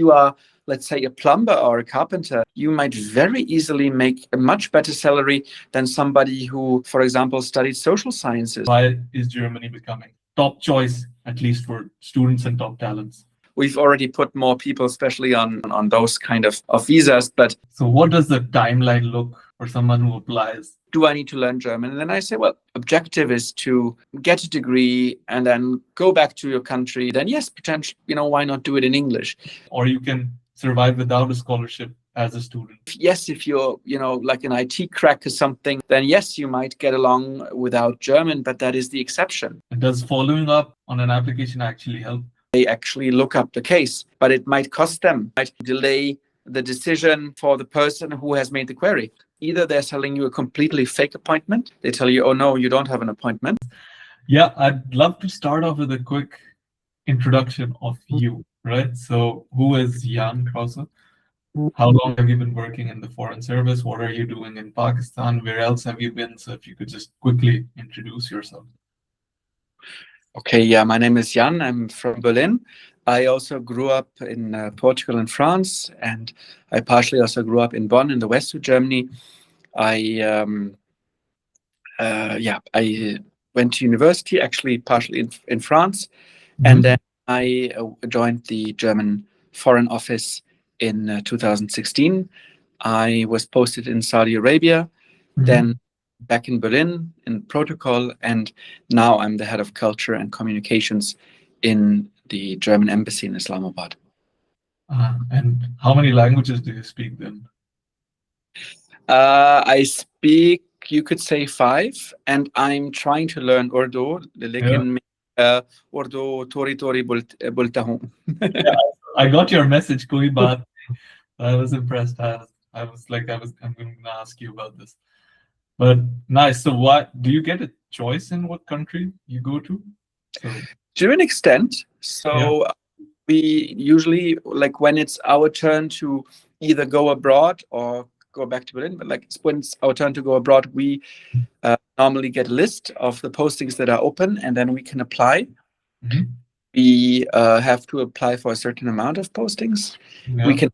you are, let's say, a plumber or a carpenter, you might very easily make a much better salary than somebody who, for example, studied social sciences. Why is Germany becoming top choice, at least for students and top talents? We've already put more people, especially on those kind of visas. But so what does the timeline look for someone who applies? Do I need to learn German? And then I say, well, objective is to get a degree and then go back to your country. Then yes, potentially, why not do it in English? Or you can survive without a scholarship as a student. Yes, if you're, like an IT crack or something, then yes, you might get along without German, but that is the exception. And does following up on an application actually help? They actually look up the case, but it might cost them, might delay the decision for the person who has made the query. Either they're telling you a completely fake appointment. They tell you, oh, no, you don't have an appointment. Yeah, I'd love to start off with a quick introduction of you, right? So who is Jan Kraußer? How long have you been working in the Foreign Service? What are you doing in Pakistan? Where else have you been? So if you could just quickly introduce yourself. Okay, yeah, my name is Jan. I'm from Berlin. I also grew up in Portugal and France, and I partially also grew up in Bonn in the west of Germany. I went to university, actually partially in France, and then I joined the German Foreign Office in 2016. I was posted in Saudi Arabia, then back in Berlin in protocol, and now I'm the head of culture and communications in the German embassy in Islamabad. And how many languages do you speak then? I speak, you could say 5, and I'm trying to learn Urdu. Urdu tori tori bolta hu. I got your message, Koi Baat. I was impressed. I'm going to ask you about this. But nice. So what do you get a choice in what country you go to? To an extent. So we usually, like when it's our turn to either go abroad or go back to Berlin, but like when it's our turn to go abroad, we normally get a list of the postings that are open, and then we can apply. We have to apply for a certain amount of postings. We can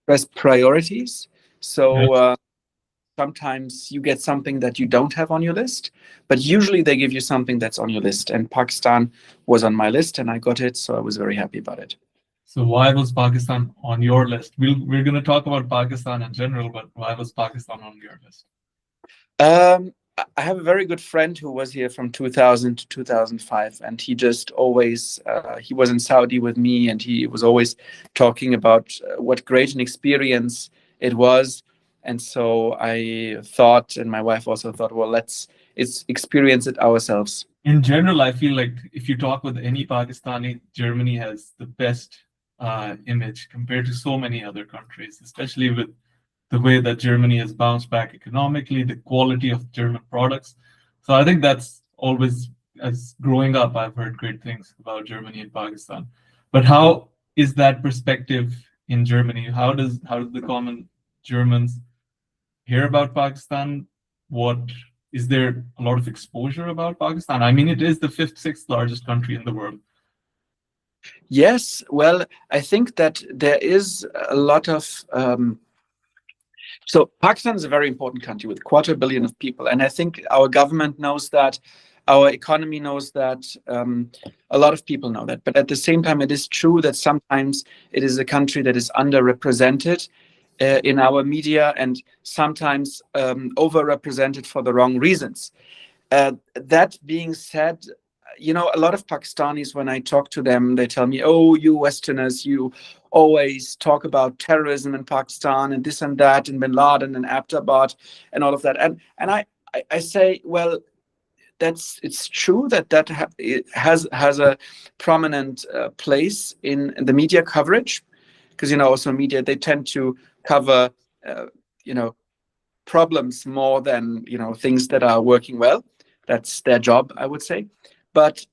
press priorities. So sometimes you get something that you don't have on your list, but usually they give you something that's on your list. And Pakistan was on my list, and I got it, so I was very happy about it. So why was Pakistan on your list? We're going to talk about Pakistan in general, but why was Pakistan on your list? I have a very good friend who was here from 2000 to 2005, and he just always, he was in Saudi with me, and he was always talking about what great an experience it was. And so I thought, and my wife also thought, well, let's experience it ourselves. In general, I feel like if you talk with any Pakistani, Germany has the best image compared to so many other countries, especially with the way that Germany has bounced back economically, the quality of German products. So I think that's always, as growing up, I've heard great things about Germany and Pakistan. But how is that perspective in Germany? How does the common Germans hear about Pakistan? Is there a lot of exposure about Pakistan? I mean, it is the 5th, 6th largest country in the world. Yes, well, I think that there is a lot of so Pakistan is a very important country with 250 million of people, and I think our government knows that, our economy knows that, a lot of people know that. But at the same time, it is true that sometimes it is a country that is underrepresented in our media, and sometimes overrepresented for the wrong reasons. That being said, a lot of Pakistanis, when I talk to them, they tell me, oh, you Westerners, you always talk about terrorism in Pakistan and this and that, and Bin Laden and Abbottabad and all of that. And I say, well, it's true that it has a prominent place in the media coverage, because also media, they tend to cover problems more than things that are working well. That's their job, I would say. But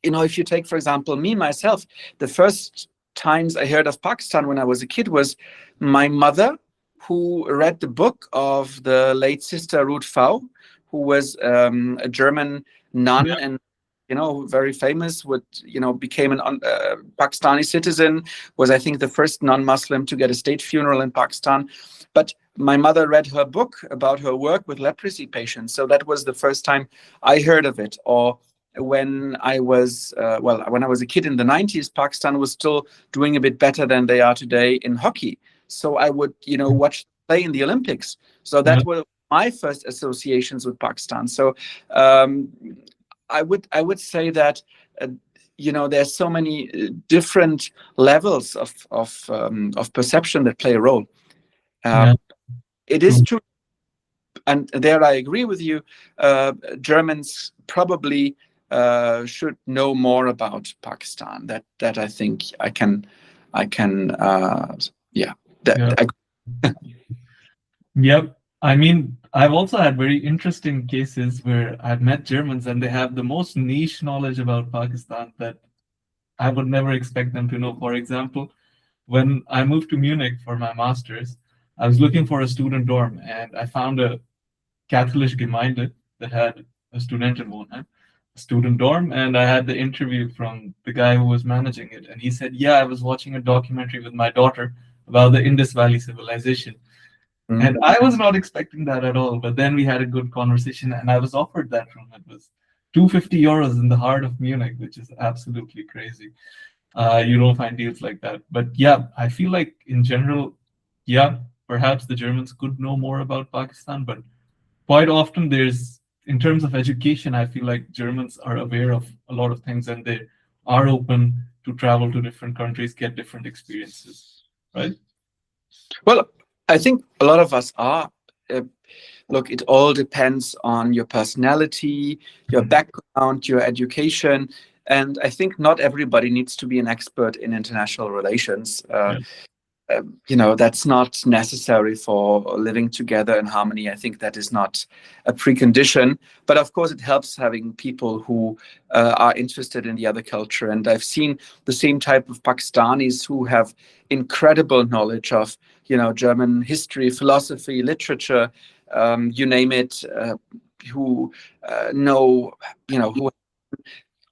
if you take, for example, myself, the first times I heard of Pakistan when I was a kid was my mother, who read the book of the late sister Ruth Fau, who was a German nun, and very famous, became an Pakistani citizen, was, I think, the first non-Muslim to get a state funeral in Pakistan. But my mother read her book about her work with leprosy patients. So that was the first time I heard of it. Or when I was, when I was a kid in the 90s, Pakistan was still doing a bit better than they are today in hockey. So I would, watch play in the Olympics. So that were my first associations with Pakistan. So I would say that there's so many different levels of perception that play a role. It is true, and there I agree with you. Germans probably should know more about Pakistan. That I think I can. Yep. I mean, I've also had very interesting cases where I've met Germans and they have the most niche knowledge about Pakistan that I would never expect them to know. For example, when I moved to Munich for my master's, I was looking for a student dorm and I found a Catholic Gemeinde that had a Studentenwohnheim, a student dorm, and I had the interview from the guy who was managing it. And he said, yeah, I was watching a documentary with my daughter about the Indus Valley civilization. And I was not expecting that at all. But then we had a good conversation and I was offered that room. It was 250 euros in the heart of Munich, which is absolutely crazy. You don't find deals like that. But yeah, I feel like in general, yeah, perhaps the Germans could know more about Pakistan. But quite often in terms of education, I feel like Germans are aware of a lot of things and they are open to travel to different countries, get different experiences, right? Well, I think a lot of us are. Look, it all depends on your personality, your background, your education. And I think not everybody needs to be an expert in international relations. That's not necessary for living together in harmony. I think that is not a precondition. But of course, it helps having people who are interested in the other culture. And I've seen the same type of Pakistanis who have incredible knowledge of, German history, philosophy, literature, you name it, who know,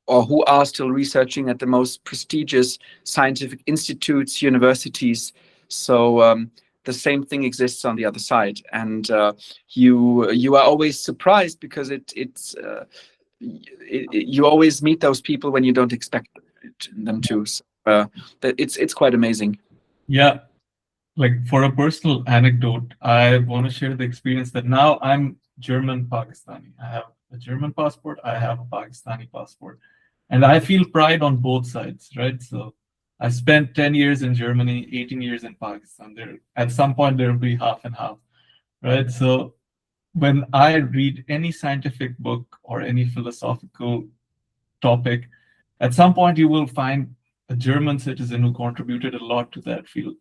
who are still researching at the most prestigious scientific institutes, universities. So the same thing exists on the other side, and you are always surprised because you always meet those people when you don't expect them to. So, it's quite amazing. Yeah, like for a personal anecdote, I want to share the experience that now I'm German Pakistani. I have a German passport, I have a Pakistani passport. And I feel pride on both sides, right? So I spent 10 years in Germany, 18 years in Pakistan. At some point, there will be half and half, right? So when I read any scientific book or any philosophical topic, at some point you will find a German citizen who contributed a lot to that field.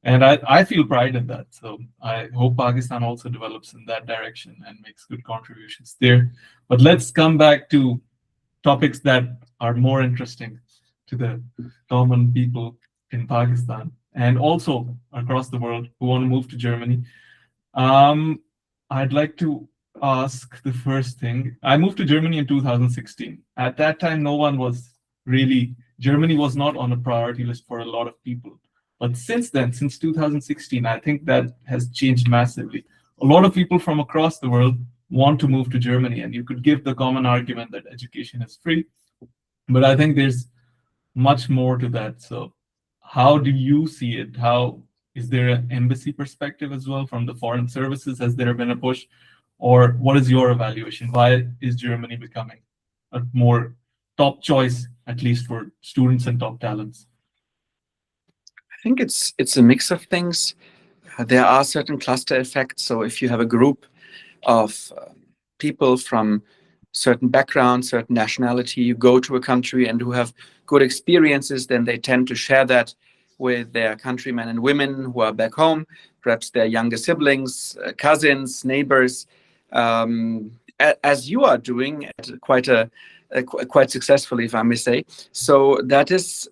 And I feel pride in that. So I hope Pakistan also develops in that direction and makes good contributions there. But let's come back to topics that are more interesting to the common people in Pakistan and also across the world who want to move to Germany. I'd like to ask the first thing. I moved to Germany in 2016. At that time, Germany was not on a priority list for a lot of people. But since then, since 2016, I think that has changed massively. A lot of people from across the world want to move to Germany, and you could give the common argument that education is free. But I think there's much more to that. So how do you see it? Is there an embassy perspective as well from the foreign services? Has there been a push? Or what is your evaluation? Why is Germany becoming a more top choice, at least for students and top talents? I think it's a mix of things. There are certain cluster effects. So if you have a group of people from certain backgrounds, certain nationality, you go to a country and who have good experiences, then they tend to share that with their countrymen and women who are back home, perhaps their younger siblings, cousins, neighbors, as you are doing quite successfully, if I may say. So that is,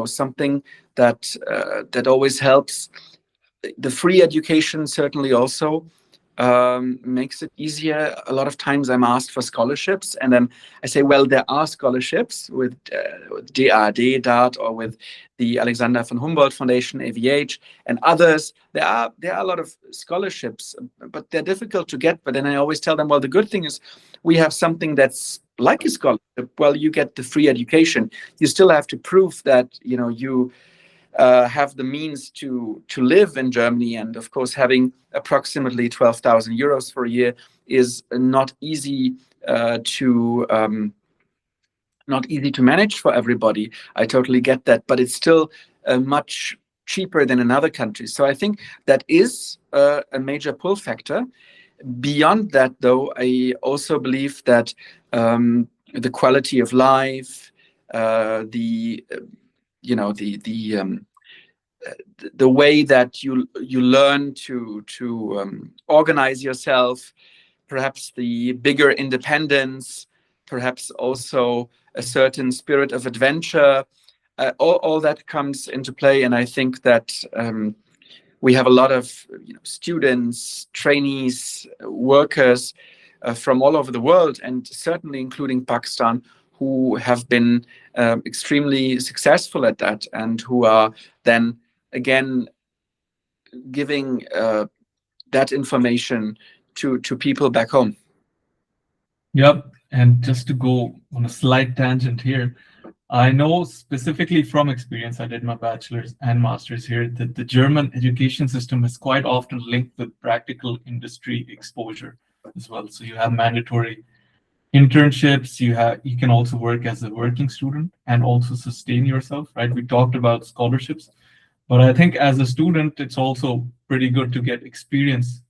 something that always helps. The free education certainly also. makes it easier. A lot of times I'm asked for scholarships, and then I say, well, there are scholarships with DAAD, DART, or with the Alexander von Humboldt Foundation, AVH, and others. There are a lot of scholarships, but they're difficult to get. But then I always tell them, well, the good thing is we have something that's like a scholarship. Well, you get the free education. You still have to prove that, you know, you have the means to live in Germany, and of course having approximately 12,000 euros for a year is not easy to manage for everybody. I totally get that, but it's still much cheaper than in other countries. So I think that is a major pull factor. Beyond that, though, I also believe that the quality of life, the way that you learn to organize yourself, perhaps the bigger independence, perhaps also a certain spirit of adventure, all that comes into play. And I think that we have a lot of students, trainees, workers from all over the world, and certainly including Pakistan, who have been extremely successful at that, and who are then again giving that information to people back home. Yep. And just to go on a slight tangent here, I know specifically from experience, I did my bachelor's and master's here, that the German education system is quite often linked with practical industry exposure as well. So you have mandatory internships, you can also work as a working student and also sustain yourself, right? We talked about scholarships, but I think as a student, it's also pretty good to get experience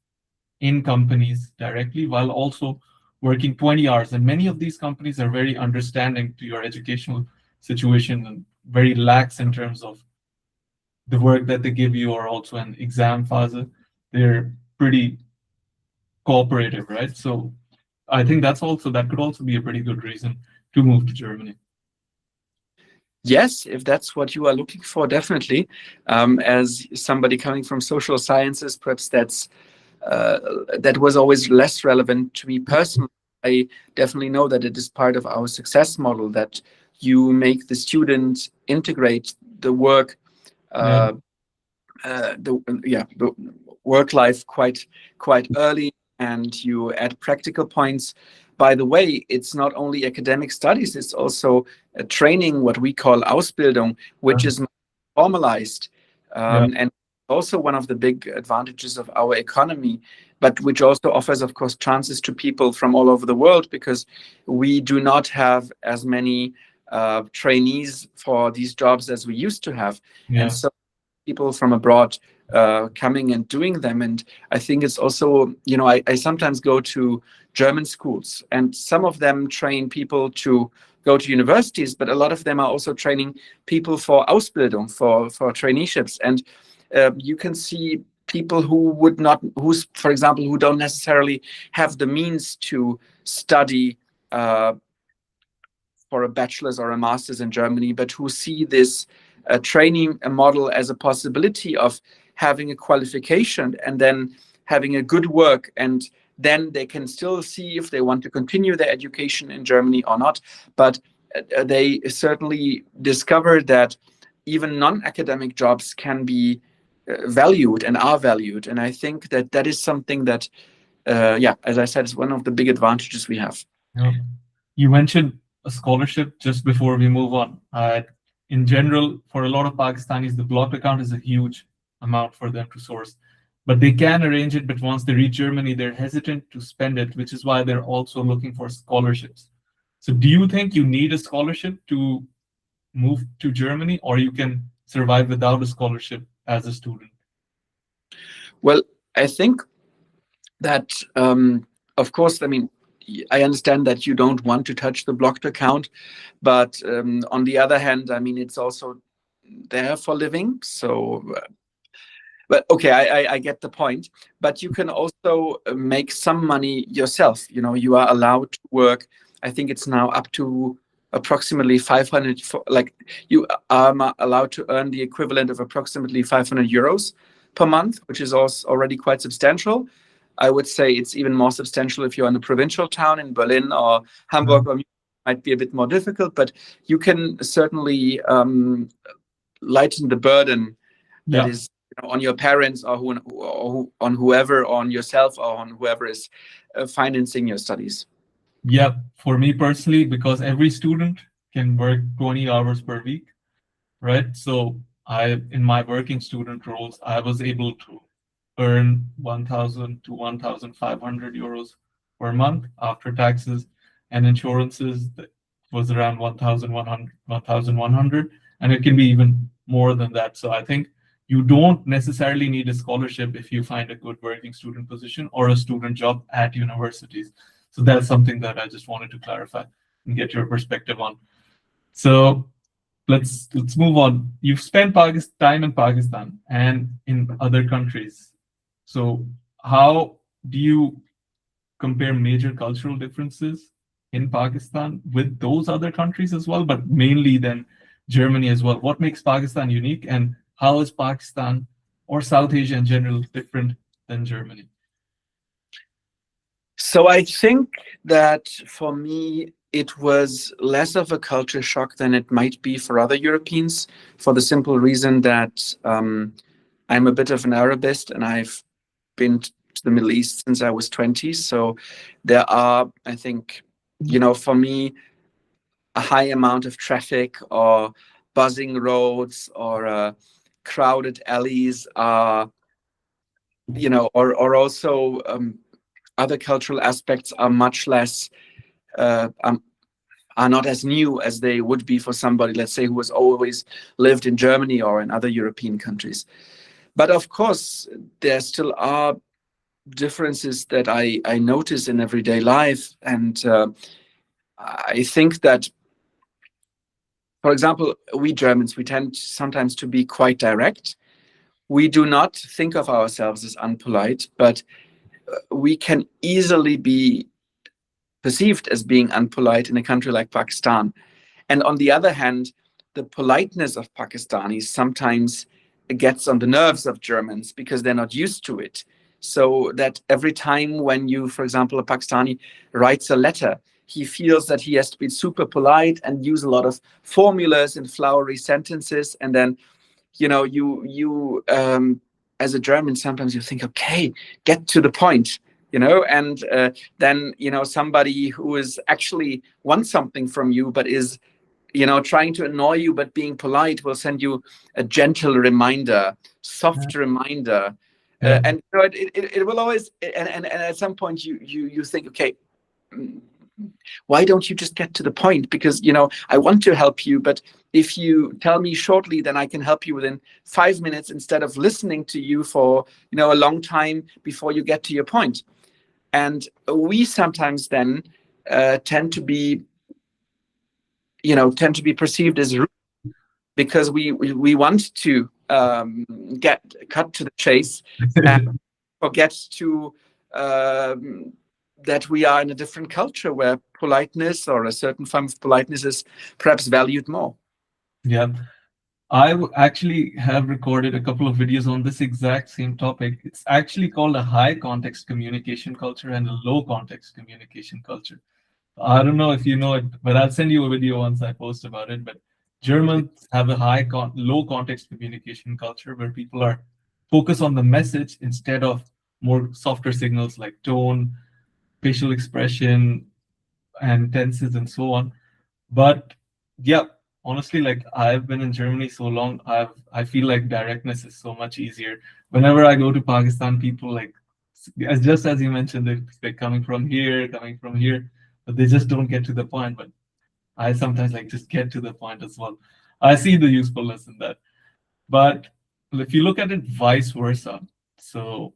in companies directly while also working 20 hours. And many of these companies are very understanding to your educational situation and very lax in terms of the work that they give you, or also an exam phase. They're pretty cooperative, right? So I think that could also be a pretty good reason to move to Germany. Yes, if that's what you are looking for, definitely. As somebody coming from social sciences, perhaps that was always less relevant to me personally. I definitely know that it is part of our success model that you make the student integrate the work, the work life quite early, and you add practical points. By the way, it's not only academic studies; it's also a training, what we call Ausbildung, which is formalized, and also one of the big advantages of our economy, but which also offers, of course, chances to people from all over the world, because we do not have as many trainees for these jobs as we used to have. And so people from abroad coming and doing them. And I think it's also, I sometimes go to German schools, and some of them train people to go to universities, but a lot of them are also training people for Ausbildung, for traineeships. And you can see people for example, who don't necessarily have the means to study for a bachelor's or a master's in Germany, but who see this training model as a possibility of having a qualification and then having a good work, and then they can still see if they want to continue their education in Germany or not. But they certainly discovered that even non-academic jobs can be valued and are valued. And I think that is something that, as I said, is one of the big advantages we have. You mentioned a scholarship just before we move on. In general, for a lot of Pakistanis, the blocked account is a huge amount for them to source, but they can arrange it. But once they reach Germany, they're hesitant to spend it, which is why they're also looking for scholarships. So do you think you need a scholarship to move to Germany, or you can survive without a scholarship as a student? Well, I think that, of course, I understand that you don't want to touch the blocked account, but on the other hand, it's also there for living. So, but okay, I get the point. But you can also make some money yourself. You are allowed to work. I think it's now up to approximately 500. You are allowed to earn the equivalent of approximately 500 euros per month, which is also already quite substantial. I would say it's even more substantial if you're in a provincial town in Berlin or Hamburg, or might be a bit more difficult, but you can certainly lighten the burden that is on your parents or on whoever, on yourself or on whoever is financing your studies. Yeah, for me personally, because every student can work 20 hours per week, right? So in my working student roles, I was able to earn 1,000 to 1,500 euros per month after taxes and insurances. That was around 1,100, and it can be even more than that. So I think you don't necessarily need a scholarship if you find a good working student position or a student job at universities. So that's something that I just wanted to clarify and get your perspective on. So let's move on. You've spent time in Pakistan and in other countries. So how do you compare major cultural differences in Pakistan with those other countries as well, but mainly then Germany as well? What makes Pakistan unique, and how is Pakistan or South Asia in general different than Germany? So I think that for me, it was less of a culture shock than it might be for other Europeans, for the simple reason that I'm a bit of an Arabist, and I've been to the Middle East since I was 20. So there are, I think, for me, a high amount of traffic or buzzing roads or crowded alleys are, or also other cultural aspects are much less, are not as new as they would be for somebody, let's say, who has always lived in Germany or in other European countries. But of course, there still are differences that I notice in everyday life. And I think that, for example, we Germans, we tend sometimes to be quite direct. We do not think of ourselves as unpolite, but we can easily be perceived as being unpolite in a country like Pakistan. And on the other hand, the politeness of Pakistanis sometimes gets on the nerves of Germans because they're not used to it. So that every time when you, for example, a Pakistani writes a letter, he feels that he has to be super polite and use a lot of formulas and flowery sentences. And then, you as a German, sometimes you think, okay, get to the point, and then, somebody who is actually wants something from you, but is, trying to annoy you, but being polite, will send you a gentle reminder, soft reminder. And it will always, and at some point you think, okay, why don't you just get to the point? Because, I want to help you, but if you tell me shortly, then I can help you within 5 minutes instead of listening to you for, a long time before you get to your point. And we sometimes then tend to be perceived as rude because we want to get cut to the chase and forget to that we are in a different culture where politeness or a certain form of politeness is perhaps valued more. Yeah. I actually have recorded a couple of videos on this exact same topic. It's actually called a high context communication culture and a low context communication culture. I don't know if you know it, but I'll send you a video once I post about it. But Germans have a low context communication culture where people are focused on the message instead of more softer signals like tone, facial expression, and tenses and so on. But yeah, honestly, like I've been in Germany so long, I feel like directness is so much easier. Whenever I go to Pakistan, people like, just as you mentioned, they're coming from here, but they just don't get to the point. But I sometimes like just get to the point as well. I see the usefulness in that. But if you look at it vice versa, so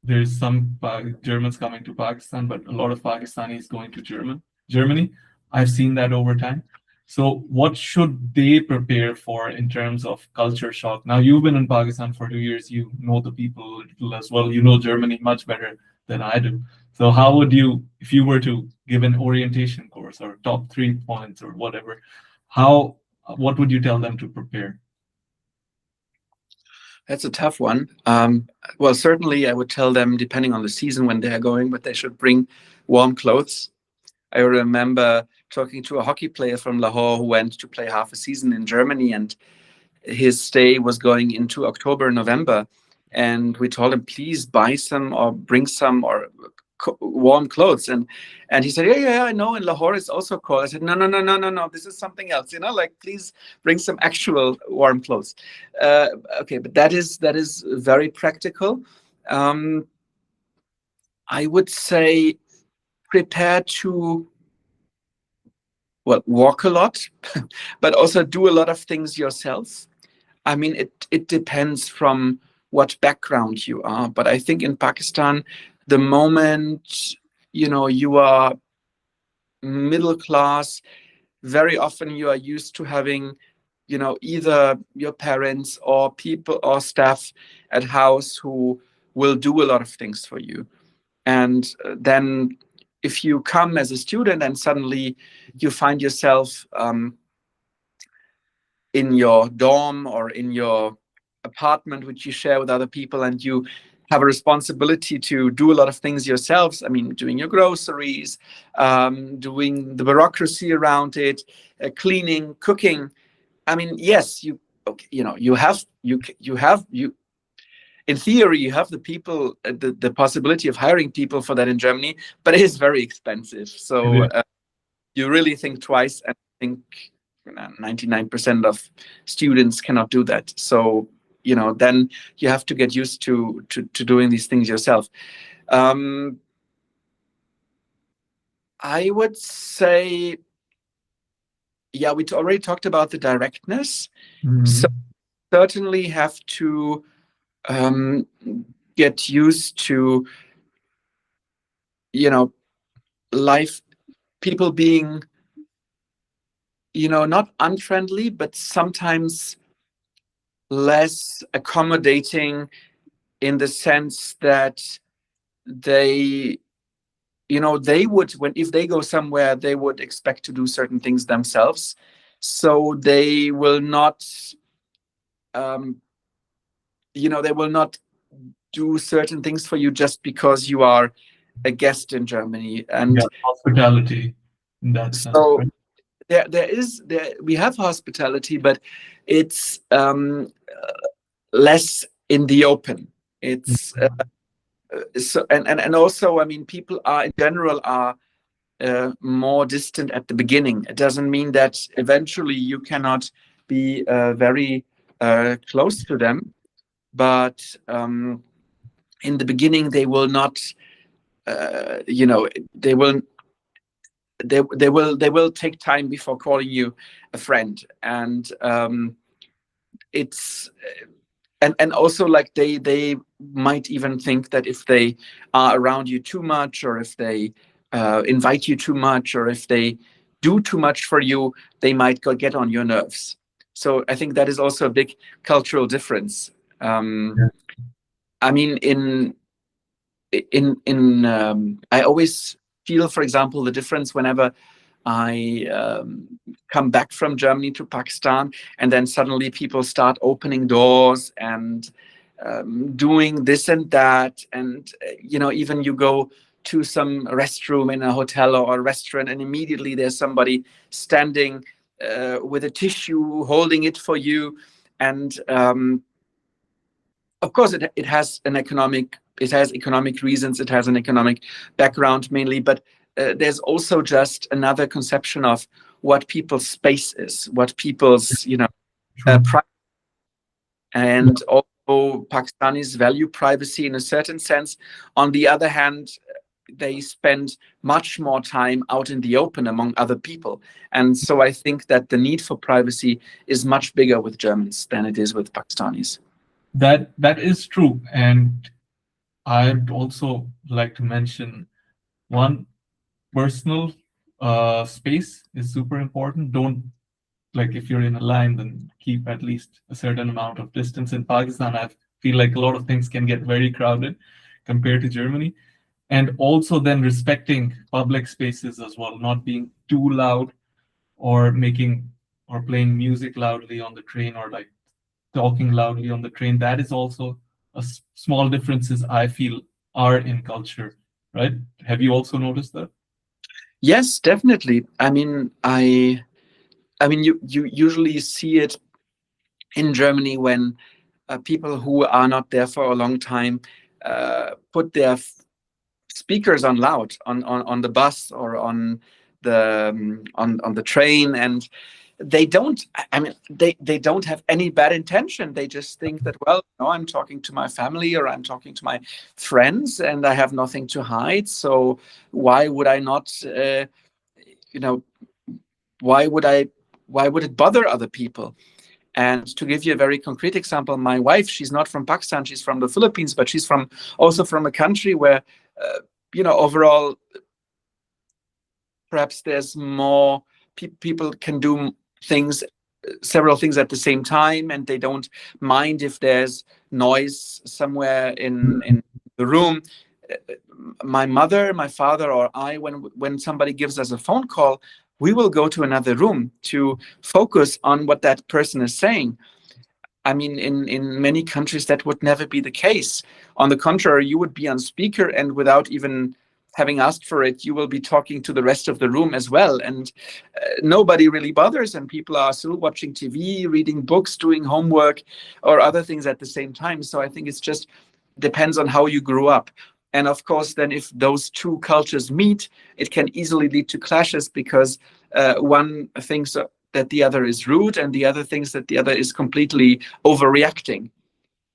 there's some Germans coming to Pakistan, but a lot of Pakistanis going to Germany. I've seen that over time. So what should they prepare for in terms of culture shock? Now, you've been in Pakistan for 2 years. You know the people a little as well. You know Germany much better than I do. So how would you, if you were to give an orientation course or top 3 points or whatever, what would you tell them to prepare? That's a tough one. Well, certainly I would tell them, depending on the season when they're going, but they should bring warm clothes. I remember talking to a hockey player from Lahore who went to play half a season in Germany, and his stay was going into October, November. And we told him, please buy some or bring some or warm clothes. And he said, yeah, I know in Lahore it's also cold. I said, no, this is something else, like, please bring some actual warm clothes. Okay, but that is very practical. I would say prepare to, well, walk a lot, but also do a lot of things yourself. I mean, it depends from what background you are, but I think in Pakistan, the moment you are middle class, very often you are used to having either your parents or people or staff at house who will do a lot of things for you. And then if you come as a student and suddenly you find yourself in your dorm or in your apartment, which you share with other people, and you have a responsibility to do a lot of things yourselves. I mean, doing your groceries, doing the bureaucracy around it, cleaning, cooking. I mean, yes, you have in theory, you have the people, the possibility of hiring people for that in Germany, but it is very expensive. So you really think twice, and think 99% of students cannot do that. So then you have to get used to doing these things yourself. I would say, yeah, we already talked about the directness. Mm-hmm. So certainly have to get used to, life, people being, not unfriendly, but sometimes less accommodating, in the sense that they would, if they go somewhere, they would expect to do certain things themselves. So they will not, they will not do certain things for you just because you are a guest in Germany. And hospitality in that sense. So we have hospitality, but it's less in the open. It's so and also, I mean, people are in general more distant at the beginning. It doesn't mean that eventually you cannot be very close to them, but in the beginning they will not. They will take time before calling you a friend, and it's and also, like, they might even think that if they are around you too much, or if they invite you too much, or if they do too much for you, they might get on your nerves. So I think that is also a big cultural difference. I mean, I always feel, for example, the difference whenever I come back from Germany to Pakistan, and then suddenly people start opening doors and doing this and that, and even you go to some restroom in a hotel or a restaurant, and immediately there's somebody standing with a tissue, holding it for you, and of course it has economic reasons, it has an economic background mainly, but there's also just another conception of what people's space is, what people's privacy. And although Pakistanis value privacy in a certain sense, on the other hand, they spend much more time out in the open among other people. And so I think that the need for privacy is much bigger with Germans than it is with Pakistanis. That is true. And I'd also like to mention one, personal space is super important. Don't, like, if you're in a line, then keep at least a certain amount of distance. In Pakistan, I feel like a lot of things can get very crowded compared to Germany. And also then respecting public spaces as well, not being too loud or playing music loudly on the train, or like talking loudly on the train. That is also small differences I feel are in culture, right? Have you also noticed that? Yes, definitely. I mean, you usually see it in Germany when people who are not there for a long time put their speakers on loud on the bus or on the train, and they don't, I mean, they don't have any bad intention. They just think that, well, no, I'm talking to my family or I'm talking to my friends and I have nothing to hide, so why would I not you know why would it bother other people? And to give you a very concrete example, my wife, she's not from Pakistan, she's from the Philippines, but she's also from a country where overall perhaps there's more people can do several things at the same time, and they don't mind if there's noise somewhere in the room. My mother, my father, or I, when somebody gives us a phone call, we will go to another room to focus on what that person is saying. I mean, in many countries, that would never be the case. On the contrary, you would be on speaker, and without even having asked for it, you will be talking to the rest of the room as well. And nobody really bothers, and people are still watching TV, reading books, doing homework, or other things at the same time. So I think it's just depends on how you grew up. And of course, then if those two cultures meet, it can easily lead to clashes, because one thinks that the other is rude, and the other thinks that the other is completely overreacting.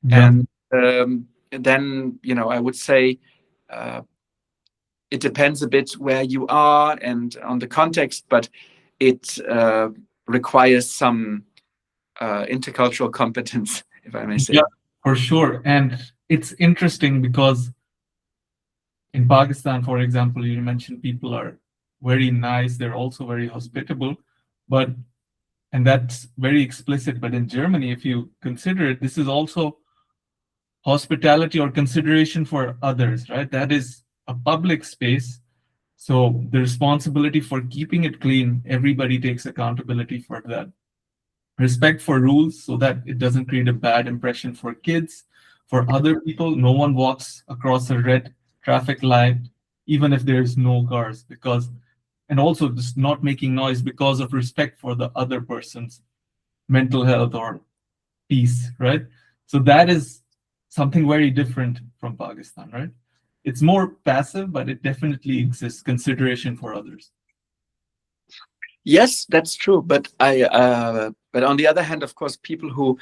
Yeah. And then, I would say it depends a bit where you are and on the context, but it requires some intercultural competence, if I may say. Yeah, for sure. And it's interesting because in Pakistan, for example, you mentioned people are very nice. They're also very hospitable, and that's very explicit. But in Germany, if you consider it, this is also hospitality or consideration for others, right? That is a public space. So the responsibility for keeping it clean, everybody takes accountability for that. Respect for rules so that it doesn't create a bad impression for kids, for other people. No one walks across a red traffic light, even if there's no cars, and also just not making noise because of respect for the other person's mental health or peace, right? So that is something very different from Pakistan, right? It's more passive, but it definitely exists, consideration for others. Yes, that's true. But but on the other hand, of course, people who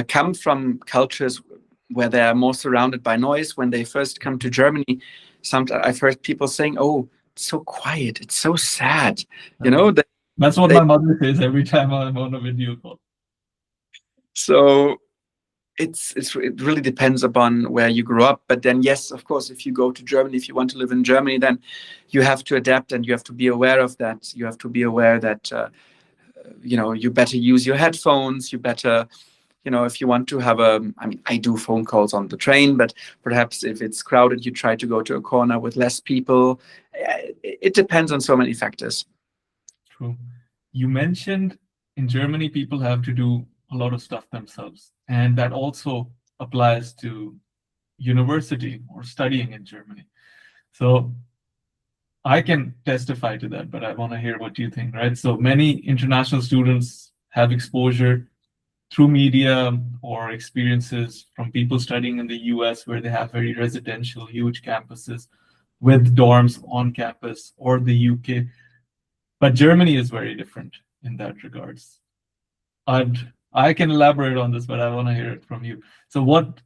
come from cultures where they are more surrounded by noise, when they first come to Germany, sometimes I've heard people saying, "Oh, it's so quiet, it's so sad." That's what my mother says every time I'm on a video call. So it really depends upon where you grew up. But then, yes, of course, if you go to Germany, if you want to live in Germany, then you have to adapt, and you have to be aware of that. You have to be aware that you better use your headphones. You better, if you want to have I do phone calls on the train, but perhaps if it's crowded, you try to go to a corner with less people. It depends on so many factors. True. You mentioned in Germany, people have to do a lot of stuff themselves. And that also applies to university or studying in Germany. So I can testify to that, but I want to hear what you think, right? So many international students have exposure through media or experiences from people studying in the US, where they have very residential, huge campuses with dorms on campus, or the UK. But Germany is very different in that regards. I can elaborate on this, but I want to hear it from you. So what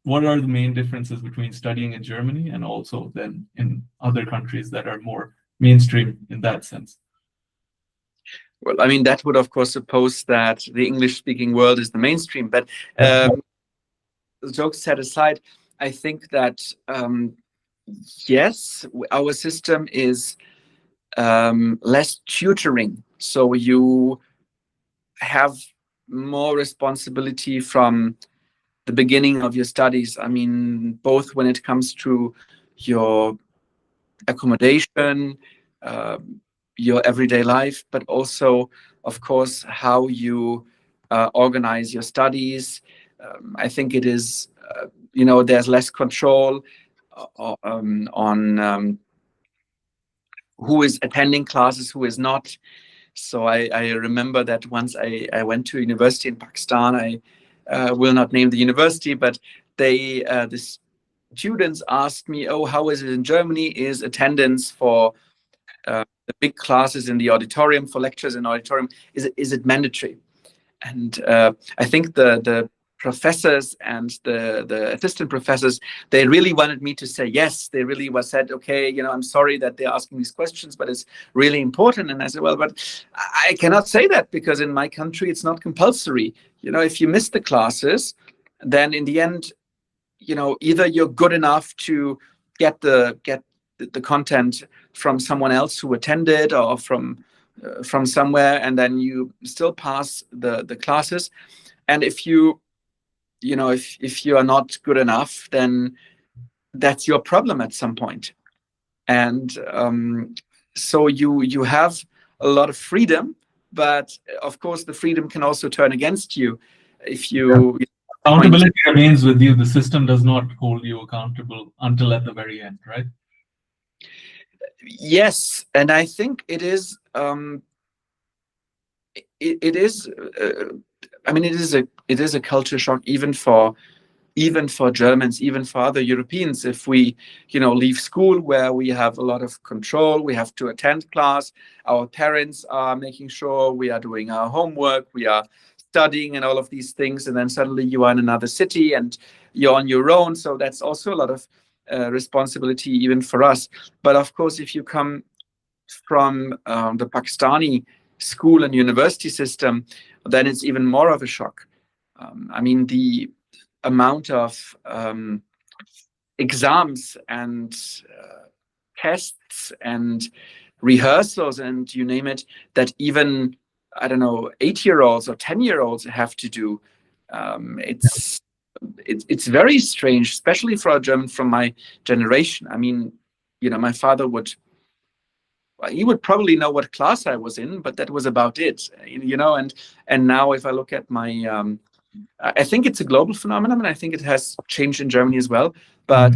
are the main differences between studying in Germany and also then in other countries that are more mainstream in that sense? Well, I mean, that would, of course, suppose that the English-speaking world is the mainstream. But jokes set aside, I think that, yes, our system is less tutoring. So you have more responsibility from the beginning of your studies. I mean, both when it comes to your accommodation, your everyday life, but also, of course, how you organize your studies. I think it is, there's less control on who is attending classes, who is not. So I remember that once I went to a university in Pakistan. I will not name the university, but the students asked me, "Oh, how is it in Germany? Is attendance for the big classes in the auditorium, for lectures in auditorium, is it mandatory?" And I think the professors and the assistant professors, they really wanted me to say yes. They really said, "Okay, I'm sorry that they're asking these questions, but it's really important." And I said, "Well, but I cannot say that, because in my country it's not compulsory. If you miss the classes, then in the end, either you're good enough to get the content from someone else who attended, or from somewhere, and then you still pass the classes. And if if you are not good enough, then that's your problem at some point." And so you have a lot of freedom, but of course the freedom can also turn against you if you. Accountability remains with you. The system does not hold you accountable until at the very end, right? Yes, and I think it is. It is. I mean, it is a culture shock, even for Germans, even for other Europeans. If we, leave school where we have a lot of control, we have to attend class. Our parents are making sure we are doing our homework, we are studying, and all of these things. And then suddenly you are in another city and you're on your own. So that's also a lot of responsibility, even for us. But of course, if you come from the Pakistani school and university system, then it's even more of a shock. I mean, the amount of exams and tests and rehearsals and you name it, that even, I don't know, 8-year-olds or 10-year-olds have to do. It's very strange, especially for a German from my generation. I mean, my father would probably know what class I was in, but that was about it. And now if I look at my I think it's a global phenomenon, and I think it has changed in Germany as well. But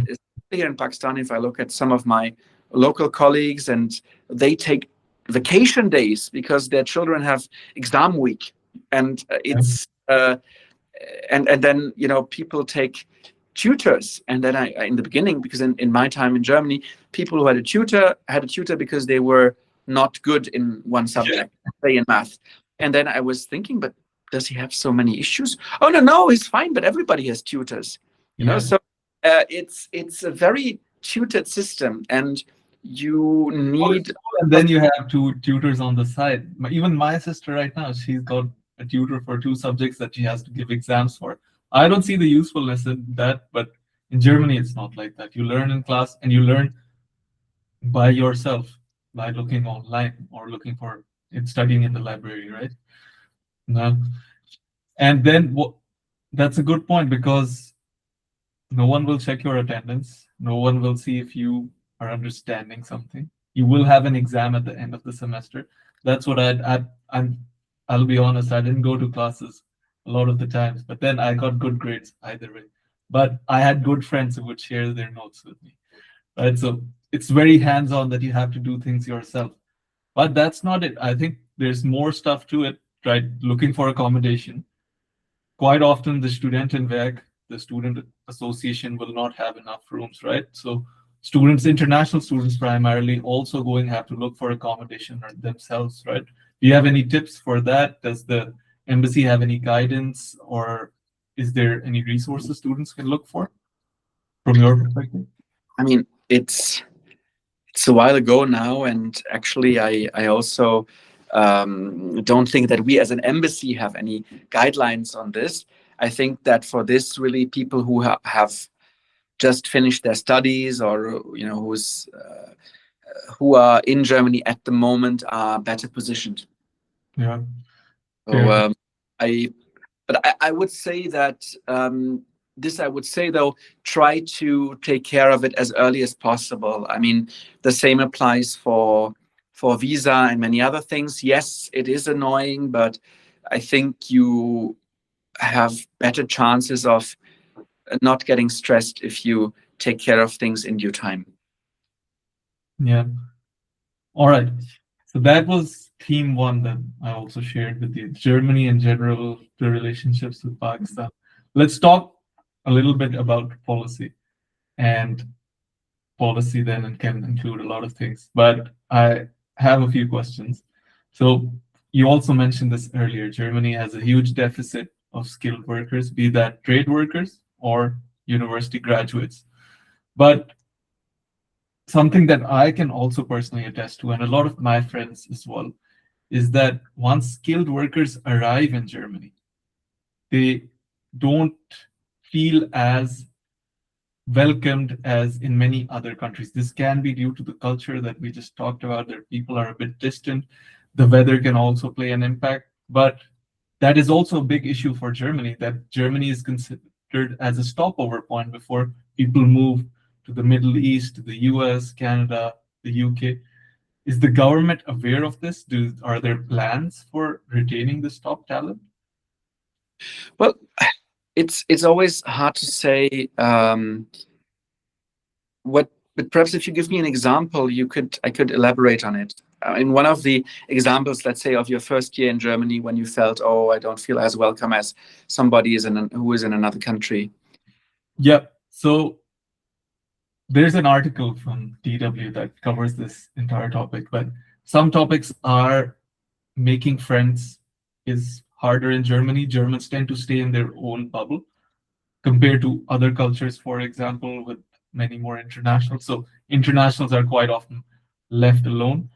here in Pakistan, if I look at some of my local colleagues, and they take vacation days because their children have exam week, and it's and then people take tutors. And then I in the beginning, because in my time in Germany, people who had a tutor because they were not good in one subject, say in math. And then I was thinking, but does he have so many issues? Oh, no, he's fine, but everybody has tutors. So it's a very tutored system, and you need. And then you have 2 tutors on the side. Even my sister right now, she's got a tutor for 2 subjects that she has to give exams for. I don't see the usefulness in that, but in Germany, it's not like that. You learn in class, and you learn by yourself, by looking online or studying in the library, right? No. And then that's a good point, because no one will check your attendance. No one will see if you are understanding something. You will have an exam at the end of the semester. That's what I'll be honest, I didn't go to classes a lot of the times, but then I got good grades either way. But I had good friends who would share their notes with me, right? So it's very hands-on, that you have to do things yourself. But that's not it. I think there's more stuff to it, right? Looking for accommodation. Quite often the Studentenwerk, the student association, will not have enough rooms, right? So international students primarily, also have to look for accommodation themselves, right? Do you have any tips for that? Does the embassy have any guidance, or is there any resources students can look for from your perspective? I mean, it's a while ago now, and actually I also don't think that we as an embassy have any guidelines on this. I think that for this, really, people who have just finished their studies, or who are in Germany at the moment, are better positioned. Yeah. So I would say that I would say, though, try to take care of it as early as possible. I mean, the same applies for visa and many other things. Yes, it is annoying, but I think you have better chances of not getting stressed if you take care of things in due time. Yeah. All right. So that was theme one that I also shared with you. Germany in general, the relationships with Pakistan. Let's talk a little bit about policy. And policy then it can include a lot of things. But I have a few questions. So you also mentioned this earlier. Germany has a huge deficit of skilled workers, be that trade workers or university graduates. But something that I can also personally attest to, and a lot of my friends as well, is that once skilled workers arrive in Germany, they don't feel as welcomed as in many other countries. This can be due to the culture that we just talked about, that people are a bit distant. The weather can also play an impact, but that is also a big issue for Germany, that Germany is considered as a stopover point before people move to the Middle East, to the US, Canada, the UK. Is the government aware of this? Are there plans for retaining this top talent? Well, it's always hard to say what, but perhaps if you give me an example, I could elaborate on it. In one of the examples, let's say, of your first year in Germany, when you felt, oh, I don't feel as welcome as somebody who is in another country. Yeah. So there's an article from DW that covers this entire topic, but some topics are making friends is harder in Germany. Germans tend to stay in their own bubble compared to other cultures, for example, with many more internationals. So internationals are quite often left alone.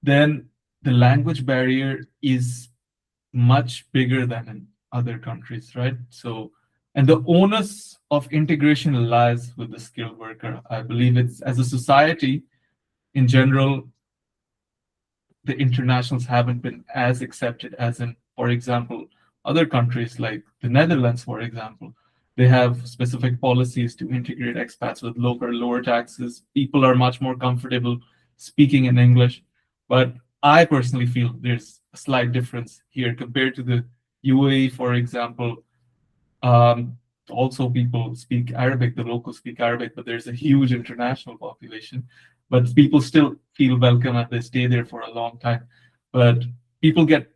Then the language barrier is much bigger than in other countries, right? So, and the onus of integration lies with the skilled worker. I believe it's, as a society in general, the internationals haven't been as accepted as in, for example, other countries like the Netherlands, for example. They have specific policies to integrate expats with lower taxes. People are much more comfortable speaking in English. But I personally feel there's a slight difference here compared to the UAE, for example. Also, people speak Arabic, the locals speak Arabic, but there's a huge international population. But people still feel welcome and they stay there for a long time. But people get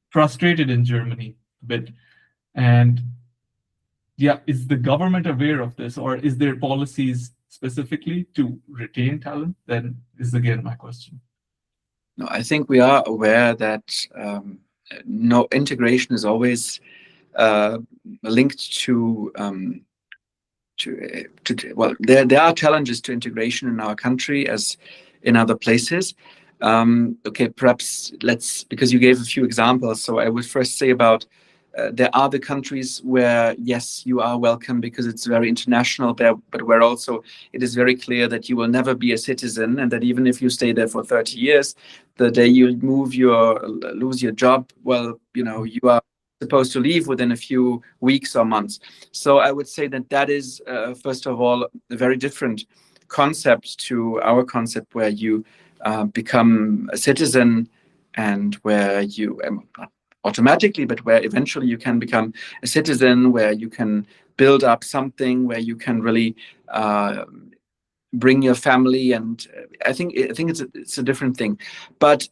frustrated in Germany a bit. And yeah, is the government aware of this, or is there policies specifically to retain talent? Then is again my question. No, I think we are aware that no integration is always linked to well, there are challenges to integration in our country as in other places. Okay, perhaps because you gave a few examples, so I would first say about there are the countries where, yes, you are welcome because it's very international there, but where also it is very clear that you will never be a citizen, and that even if you stay there for 30 years, the day you lose your job, well, you are supposed to leave within a few weeks or months. So I would say that is, first of all, a very different concept to our concept, where you become a citizen and where you automatically, but where eventually you can become a citizen, where you can build up something, where you can really bring your family, and I think it's a different thing. But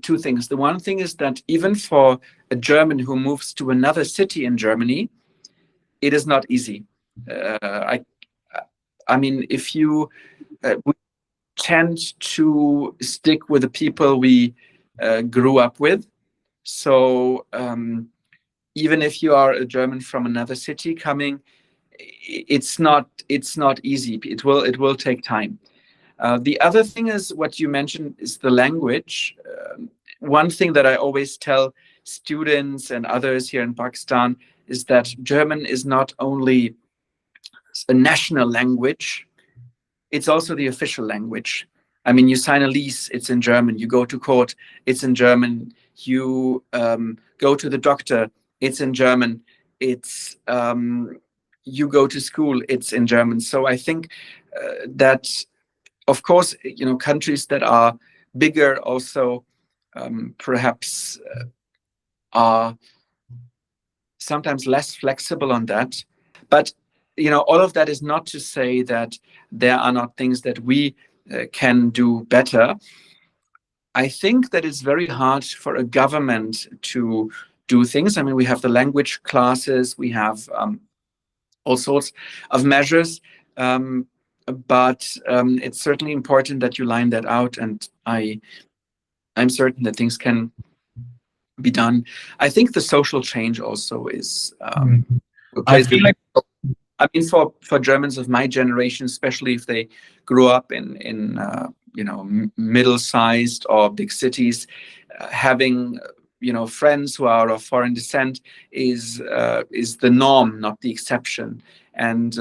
two things. The one thing is that even for a German who moves to another city in Germany, it is not easy. I mean, if you we tend to stick with the people we grew up with. So even if you are a German from another city coming, it's not easy. It will take time. The other thing is what you mentioned is the language. One thing that I always tell students and others here in Pakistan is that German is not only a national language, it's also the official language. I mean, you sign a lease, it's in German. You go to court, it's in German. You go to the doctor, it's in German. It's you go to school, it's in German. So I think that, of course, countries that are bigger also perhaps are sometimes less flexible on that. But all of that is not to say that there are not things that we can do better. I think that it's very hard for a government to do things. I mean, we have the language classes, we have all sorts of measures, but it's certainly important that you line that out, and I'm certain that things can be done. I think the social change also is I feel like I mean, for Germans of my generation, especially if they grew up in middle-sized or big cities, having friends who are of foreign descent is the norm, not the exception. And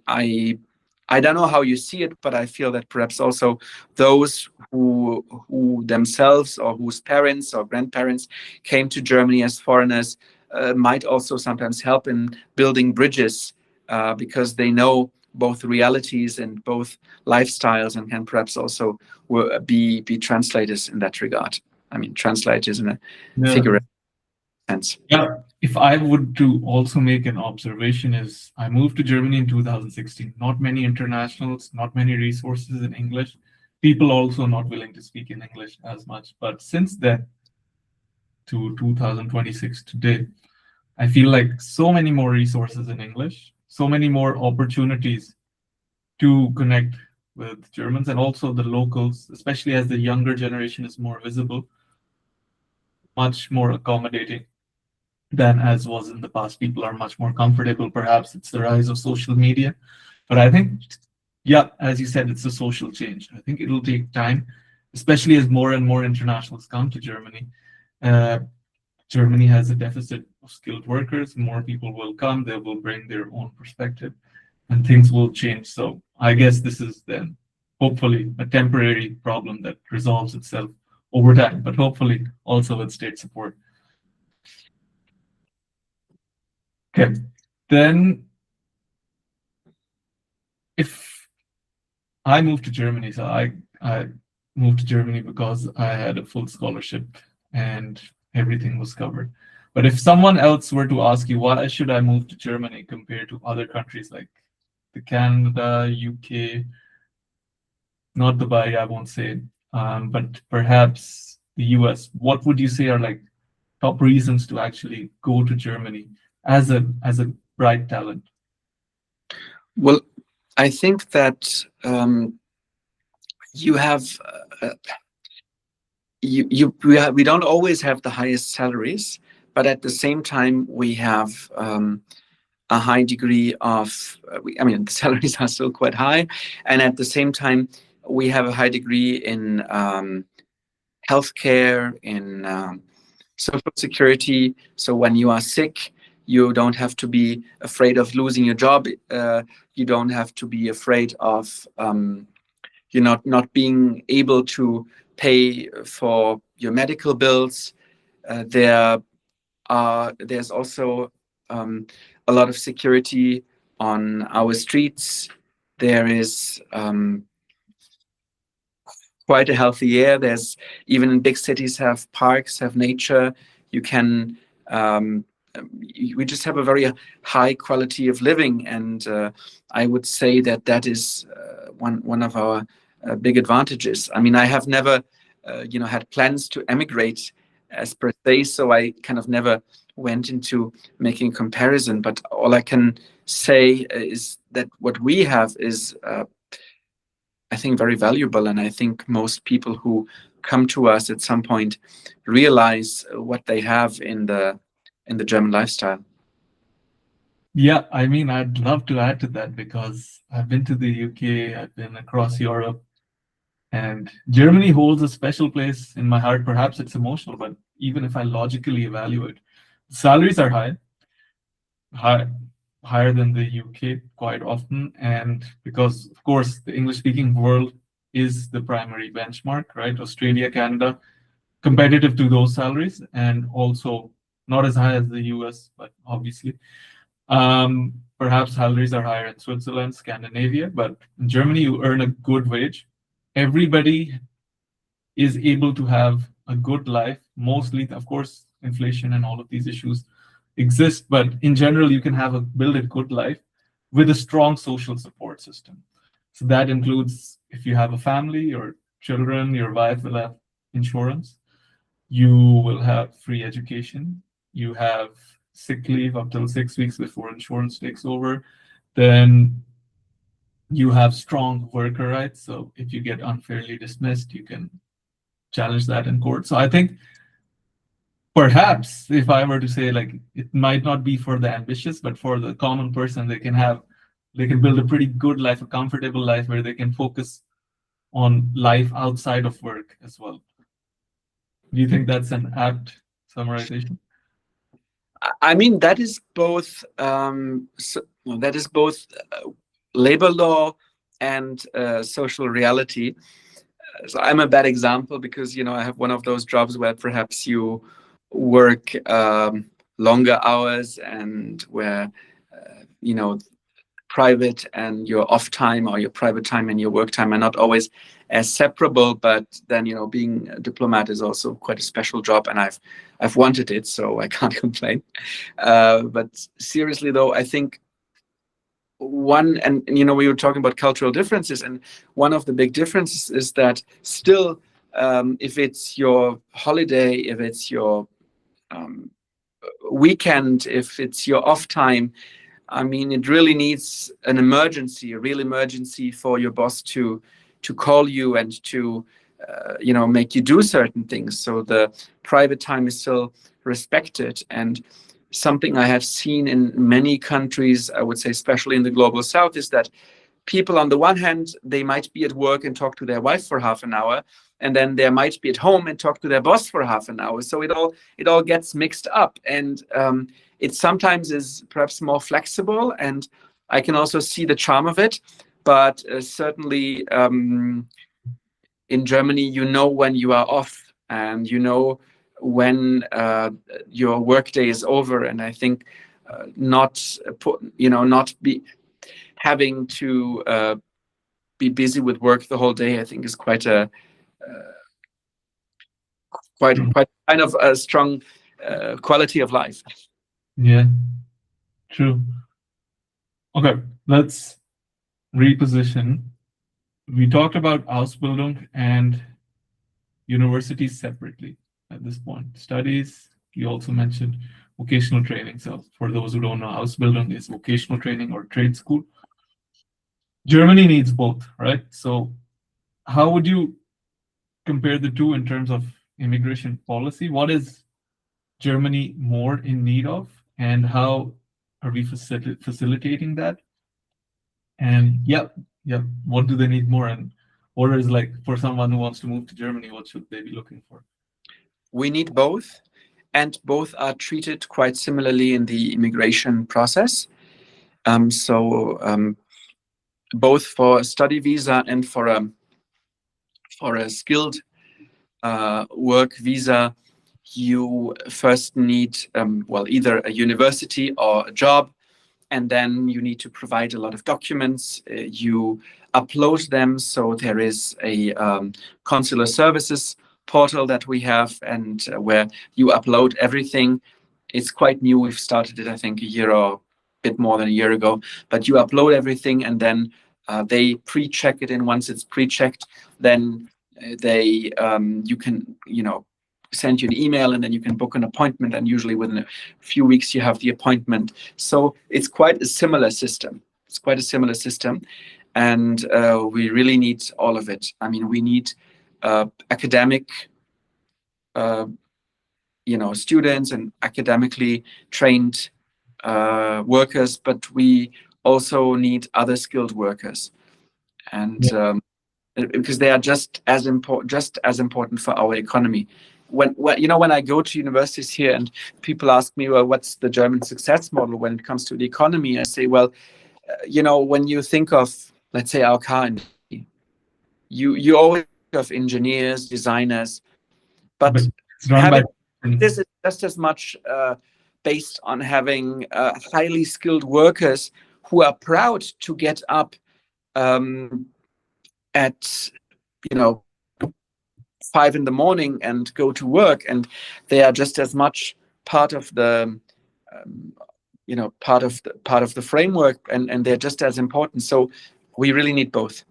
I don't know how you see it, but I feel that perhaps also those who themselves or whose parents or grandparents came to Germany as foreigners might also sometimes help in building bridges, because they know both realities and both lifestyles, and can perhaps also be translators in that regard. I mean, translators in a figurative sense. Yeah, if I would to also make an observation is, I moved to Germany in 2016. Not many internationals, not many resources in English. People also not willing to speak in English as much. But since then, to 2026 today, I feel like so many more resources in English, so many more opportunities to connect with Germans and also the locals, especially as the younger generation is more visible, much more accommodating than as was in the past. People are much more comfortable. Perhaps it's the rise of social media. But I think, yeah, as you said, it's a social change. I think it'll take time, especially as more and more internationals come to Germany. Germany has a deficit of skilled workers. More people will come. They will bring their own perspective, and things will change. So I guess this is then hopefully a temporary problem that resolves itself over time, but hopefully also with state support. Okay, then if I moved to Germany, so I moved to Germany because I had a full scholarship and everything was covered. But if someone else were to ask you, why should I move to Germany compared to other countries like the Canada, UK, not Dubai, I won't say, but perhaps the US, what would you say are like top reasons to actually go to Germany as a bright talent? Well, I think that you have we don't always have the highest salaries, but at the same time we have a high degree of I mean, the salaries are still quite high, and at the same time we have a high degree in healthcare, in social security. So when you are sick, you don't have to be afraid of losing your job. You don't have to be afraid of not being able to pay for your medical bills. There's also a lot of security on our streets. There is quite a healthy air. There's, even in big cities, have parks, have nature. You can we just have a very high quality of living, and I would say that is one of our big advantages. I mean, I have never had plans to emigrate as per se, so I kind of never went into making a comparison, but all I can say is that what we have is I think very valuable, and I think most people who come to us at some point realize what they have in the German lifestyle. Yeah, I mean, I'd love to add to that because I've been to the UK, I've been across Europe, and Germany holds a special place in my heart. Perhaps it's emotional, but even if I logically evaluate, salaries are higher than the UK quite often, and because, of course, the English-speaking world is the primary benchmark, right? Australia, Canada, competitive to those salaries, and also not as high as the US, but obviously. Perhaps salaries are higher in Switzerland, Scandinavia, but in Germany, you earn a good wage. Everybody is able to have a good life. Mostly, of course, inflation and all of these issues exist, but in general, you can build a good life with a strong social support system. So that includes if you have a family, your children, your wife will have insurance, you will have free education, you have sick leave up till 6 weeks before insurance takes over, then you have strong worker rights. So if you get unfairly dismissed, you can challenge that in court. So I think perhaps if I were to say, like, it might not be for the ambitious, but for the common person, they can build a pretty good life, a comfortable life where they can focus on life outside of work as well. Do you think that's an apt summarization? I mean, that is both labor law and social reality. So I'm a bad example because, I have one of those jobs where perhaps you work longer hours and where, private and your off time or your private time and your work time are not always as separable. But then, being a diplomat is also quite a special job, and I've wanted it, so I can't complain. But seriously, though, I think we were talking about cultural differences, and one of the big differences is that still, if it's your holiday, if it's your weekend, if it's your off time, I mean, it really needs a real emergency for your boss to call you and to, make you do certain things. So the private time is still respected. And something I have seen in many countries, I would say, especially in the global south, is that people, on the one hand, they might be at work and talk to their wife for half an hour, and then they might be at home and talk to their boss for half an hour. So it all gets mixed up, and it sometimes is perhaps more flexible, and I can also see the charm of it. But certainly in Germany, when you are off, and when your workday is over. And I think having to be busy with work the whole day, I think is quite kind of a strong quality of life. Yeah, true. Okay, let's reposition. We talked about Ausbildung and universities separately at this point. Studies, you also mentioned vocational training. So for those who don't know, Ausbildung is vocational training or trade school. Germany needs both, right? So how would you compare the two in terms of immigration policy? What is Germany more in need of, and how are we facilitating that? And what do they need more? And what is, like, for someone who wants to move to Germany, what should they be looking for? We need both, and both are treated quite similarly in the immigration process. Both for a study visa and for a skilled work visa, you first need either a university or a job, and then you need to provide a lot of documents. You upload them, so there is a consular services portal that we have, and where you upload everything. It's quite new. We've started it, I think, a year or a bit more than a year ago. But you upload everything, and then they pre-check it. And once it's pre-checked, then you can send you an email, and then you can book an appointment. And usually within a few weeks, you have the appointment. So it's quite a similar system. And we really need all of it. I mean, we need academic students and academically trained workers, but we also need other skilled workers, and because they are just as important for our economy. When I go to universities here and people ask me, well, what's the German success model when it comes to the economy? I say, well, when you think of, let's say, our car industry, you always think of engineers, designers, but this is just as much based on having highly skilled workers who are proud to get up at 5 in the morning and go to work, and they are just as much part of the part of the framework, and they're just as important. So we really need both.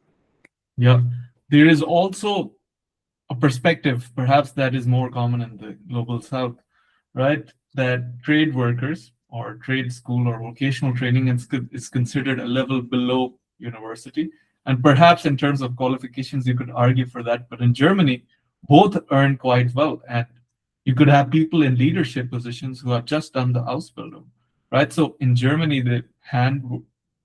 Yeah, there is also a perspective, perhaps that is more common in the global south, right? That trade workers or trade school or vocational training is considered a level below university. And perhaps in terms of qualifications, you could argue for that. But in Germany, both earn quite well. And you could have people in leadership positions who have just done the Ausbildung, right? So in Germany, the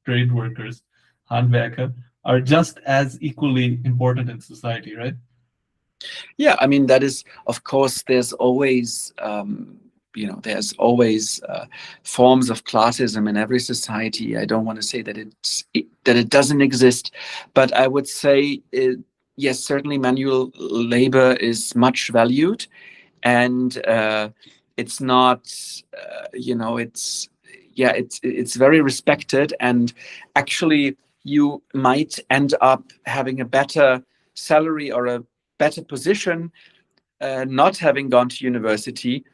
trade workers, Handwerker, are just as equally important in society, right? Yeah, I mean, that is, of course, there's always forms of classism in every society. I don't want to say that it doesn't exist, but I would say yes, certainly manual labor is much valued, and it's not, it's very respected, and actually you might end up having a better salary or a better position not having gone to university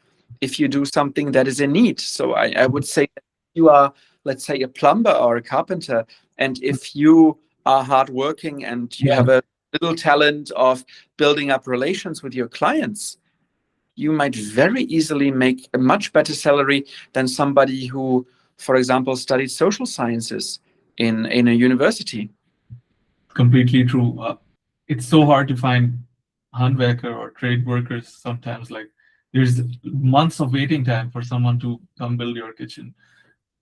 if you do something that is in need. So I would say that you are, let's say, a plumber or a carpenter, and if you are hardworking and you have a little talent of building up relations with your clients, you might very easily make a much better salary than somebody who, for example, studied social sciences in a university. Completely true. It's so hard to find handwerker or trade workers sometimes. Like there's months of waiting time for someone to come build your kitchen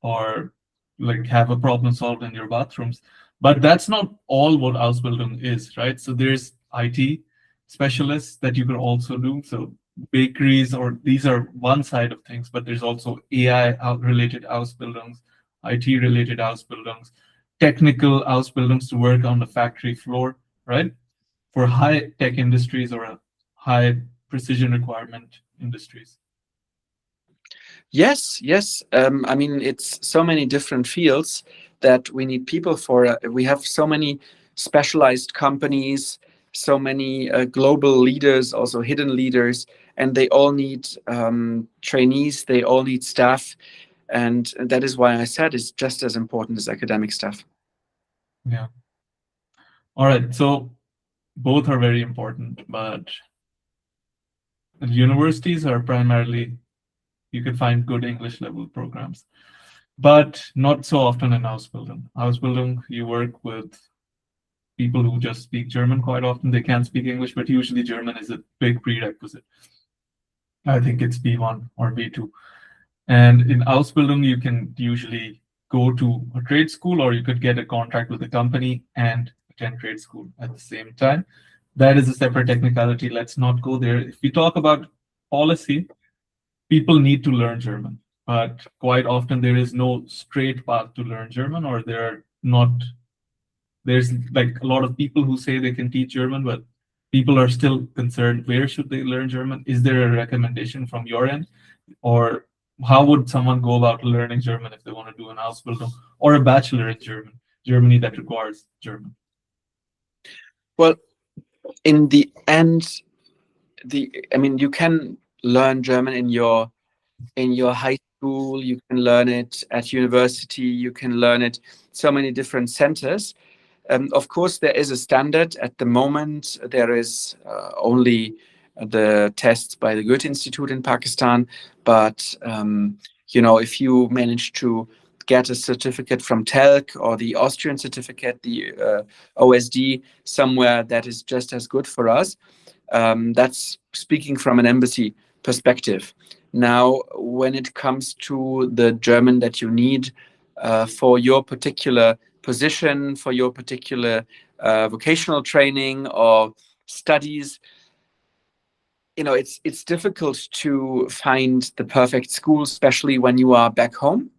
or like have a problem solved in your bathrooms. But that's not all what Ausbildung is, right? So there's IT specialists that you can also do. So bakeries, or these are one side of things, but there's also AI related Ausbildungs, IT related Ausbildungs, technical Ausbildungs to work on the factory floor, right? For high tech industries or high precision requirement industries. Yes. I mean, it's so many different fields that we need people for. We have so many specialized companies, so many global leaders, also hidden leaders, and they all need trainees, they all need staff. And that is why I said it's just as important as academic staff. Yeah. All right. So both are very important, but universities are primarily, you can find good English level programs, but not so often in Ausbildung. Ausbildung, you work with people who just speak German quite often. They can't speak English, but usually German is a big prerequisite. I think it's B1 or B2. And in Ausbildung, you can usually go to a trade school, or you could get a contract with a company and attend trade school at the same time. That is a separate technicality. Let's not go there. If we talk about policy, people need to learn German, but quite often there is no straight path to learn German, or there's like a lot of people who say they can teach German, but people are still concerned, where should they learn German? Is there a recommendation from your end? Or how would someone go about learning German if they want to do an Ausbildung or a bachelor in Germany that requires German? Well, in the end, you can learn German in your high school, you can learn it at university, you can learn it so many different centers. Of course, there is a standard at the moment. There is only the tests by the Goethe Institute in Pakistan, but if you manage to get a certificate from TELC or the Austrian certificate, the OSD, somewhere that is just as good for us. That's speaking from an embassy perspective. Now, when it comes to the German that you need for your particular position, for your particular vocational training or studies, it's difficult to find the perfect school, especially when you are back home.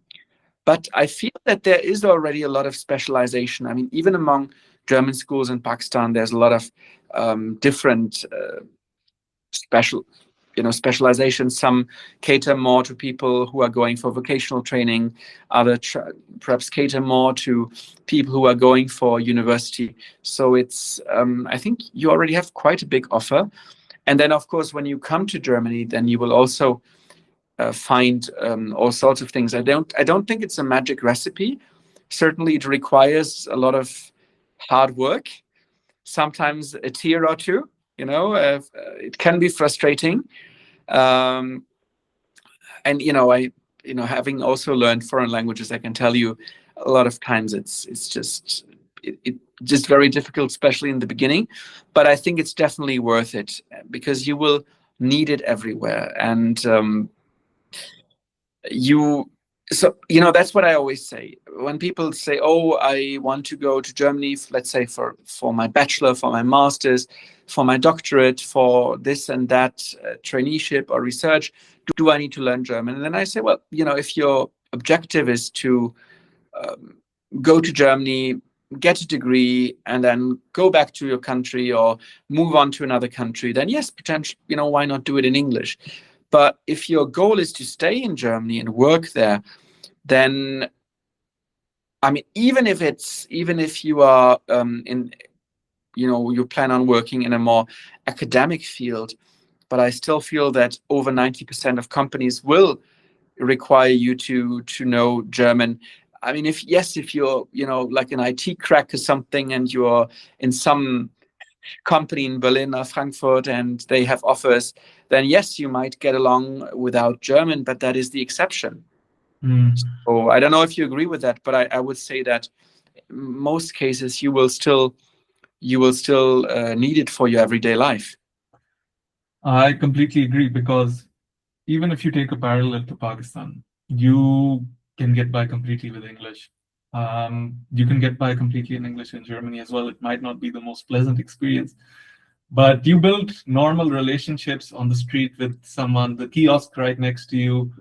But I feel that there is already a lot of specialization. I mean, even among German schools in Pakistan, there's a lot of different specializations. Some cater more to people who are going for vocational training. Other perhaps cater more to people who are going for university. So it's I think you already have quite a big offer. And then, of course, when you come to Germany, then you will also find all sorts of things. I don't think it's a magic recipe. Certainly, it requires a lot of hard work. Sometimes a tear or two. It can be frustrating. And having also learned foreign languages, I can tell you, a lot of times it's just very difficult, especially in the beginning. But I think it's definitely worth it because you will need it everywhere. And that's what I always say. When people say, oh, I want to go to Germany, let's say for my bachelor, for my master's, for my doctorate, for this and that traineeship or research, do I need to learn German? And then I say, well, if your objective is to go to Germany, get a degree, and then go back to your country or move on to another country, then yes, potentially, why not do it in English? But if your goal is to stay in Germany and work there, then, I mean, even if you are you plan on working in a more academic field, but I still feel that over 90% of companies will require you to know German. I mean, if you're, like an IT crack or something, and you're in some company in Berlin or Frankfurt and they have offers, then yes, you might get along without German, but that is the exception. So I don't know if you agree with that, but I would say that in most cases you will still need it for your everyday life. I completely agree, because even if you take a parallel to Pakistan, you can get by completely with English. You can get by completely in English in Germany as well. It might not be the most pleasant experience, but you build normal relationships on the street with someone, the kiosk right next to you,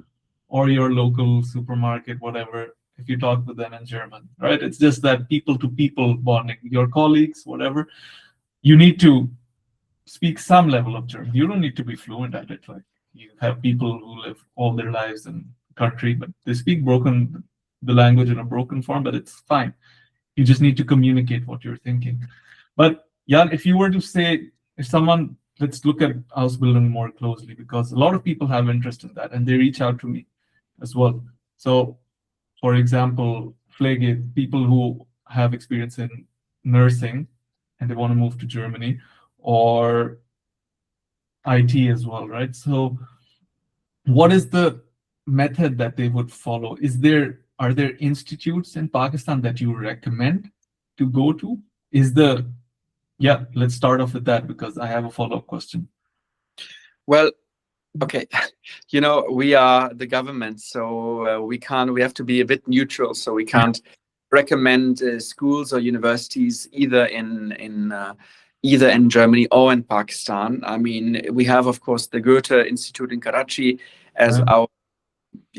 or your local supermarket, whatever, if you talk with them in German, right? It's just that people-to-people bonding, your colleagues, whatever. You need to speak some level of German. You don't need to be fluent at it. Like, you have people who live all their lives in the country, but they speak the language in a broken form, but it's fine. You just need to communicate what you're thinking. But Jan, if you were to say, let's look at Ausbildung more closely, because a lot of people have interest in that and they reach out to me as well. So, for example, Pflege, people who have experience in nursing and they want to move to Germany, or IT as well, right? So what is the method that they would follow? Are there institutes in Pakistan that you recommend to go to? Let's start off with that, because I have a follow-up question. Well, okay, we are the government, so we have to be a bit neutral. So we can't recommend schools or universities either in Germany or in Pakistan. I mean, we have, of course, the Goethe Institute in Karachi as our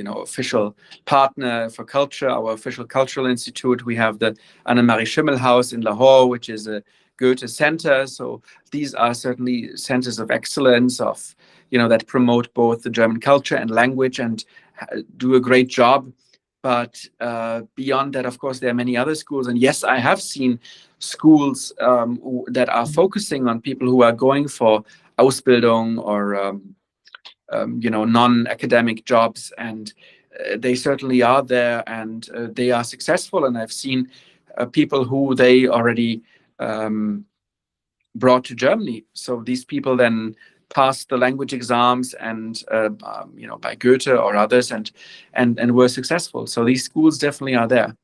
official partner for culture, our official cultural institute. We have the Anna-Marie Schimmel House in Lahore, which is a Goethe center. So these are certainly centers of excellence that promote both the German culture and language and do a great job. But beyond that, of course, there are many other schools. And yes, I have seen schools that are focusing on people who are going for Ausbildung or non-academic jobs, and they certainly are there, and they are successful. And I've seen people who they already brought to Germany. So these people then passed the language exams and by Goethe or others, and were successful. So these schools definitely are there.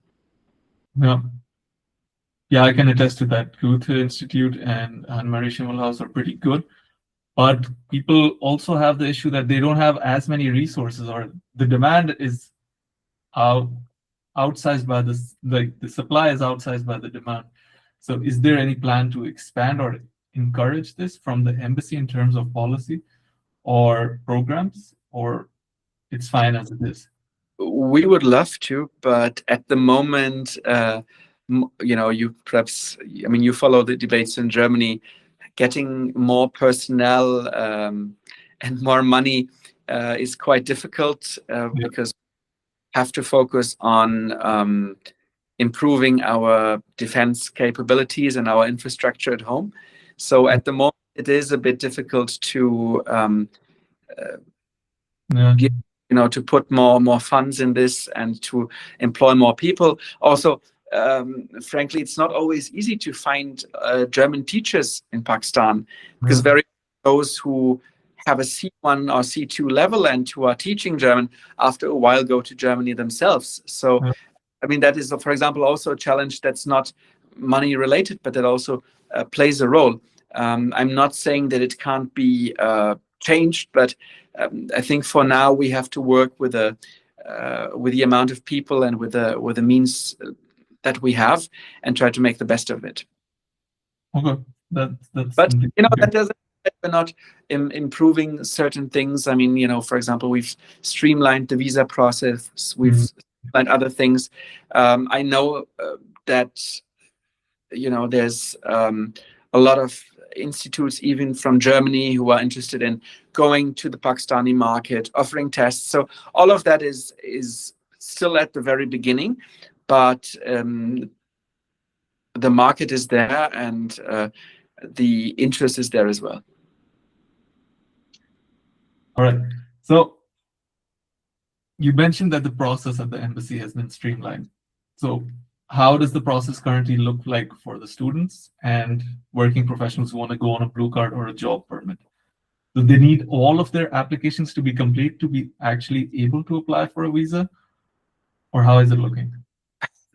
Yeah, I can attest to that. Goethe Institute and Anna-Marie Schimmel House are pretty good. But people also have the issue that they don't have as many resources, or the demand is outsized by the supply is outsized by the demand. So is there any plan to expand or encourage this from the embassy in terms of policy or programs, or it's fine as it is? We would love to, but at the moment, you follow the debates in Germany. Getting more personnel and more money is quite difficult because we have to focus on improving our defense capabilities and our infrastructure at home. So at the moment, it is a bit difficult to Yeah. to put more funds in this and to employ more people. Also, frankly, it's not always easy to find German teachers in Pakistan, because Yeah. very those who have a C1 or C2 level and who are teaching German after a while go to Germany themselves. So, Yeah. I mean, that is, for example, also a challenge that's not money related, but that also plays a role. I'm not saying that it can't be changed, but I think for now we have to work with the amount of people and with the means that we have, and try to make the best of it. Okay, that's. But that doesn't mean that we're not improving certain things. I mean, for example, we've streamlined the visa process. We've streamlined other things. I know that there's a lot of institutes even from Germany who are interested in going to the Pakistani market, offering tests. So all of that is still at the very beginning, but the market is there, and the interest is there as well. All right. So you mentioned that the process at the embassy has been streamlined. So how does the process currently look like for the students and working professionals who want to go on a blue card or a job permit? Do they need all of their applications to be complete to be actually able to apply for a visa? Or how is it looking?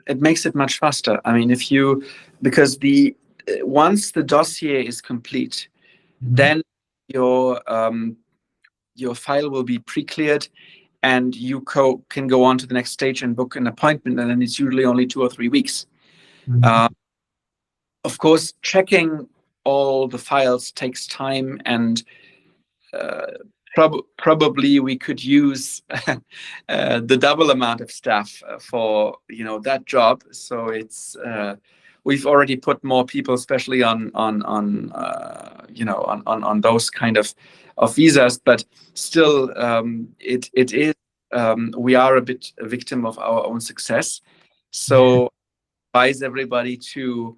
It makes it much faster. I mean, because once the dossier is complete, then your file will be pre-cleared, and you can go on to the next stage and book an appointment, and then it's usually only 2 or 3 weeks. Of course, checking all the files takes time, and probably we could use the double amount of staff for that job. So it's we've already put more people, especially on those kind of visas. But still, it is we are a bit a victim of our own success. So advise everybody to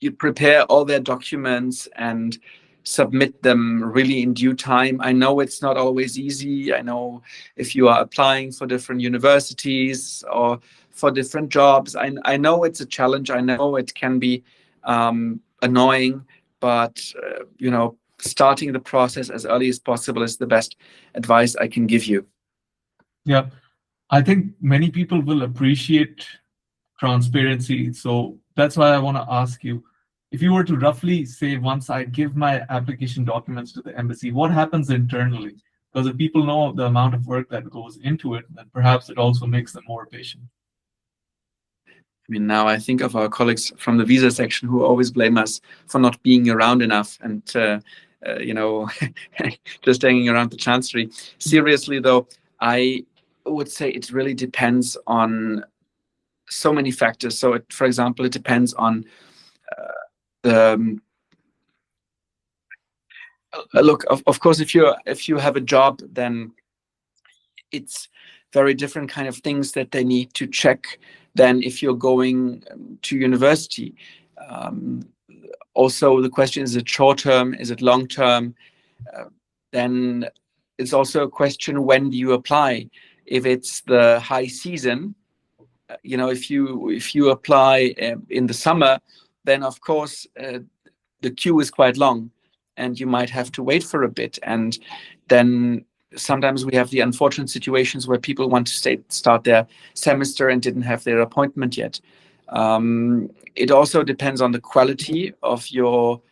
you prepare all their documents and submit them really in due time. I know it's not always easy. I know if you are applying for different universities or for different jobs, I know it's a challenge. I know it can be annoying, but starting the process as early as possible is the best advice I can give you. Yeah, I think many people will appreciate transparency. So that's why I want to ask you, if you were to roughly say, once I give my application documents to the embassy, what happens internally? Because if people know the amount of work that goes into it, then perhaps it also makes them more patient. I mean, now I think of our colleagues from the visa section who always blame us for not being around enough and, just hanging around the chancery. Seriously, though, I would say it really depends on so many factors. So, for example, it depends on look, of course, if you have a job, then it's very different kind of things that they need to check than if you're going to university. Also, the question, is it short term? Is it long term? Then it's also a question, when do you apply? If it's the high season, if you apply in the summer, then of course the queue is quite long, and you might have to wait for a bit. And then sometimes we have the unfortunate situations where people want to start their semester and didn't have their appointment yet. It also depends on the quality of your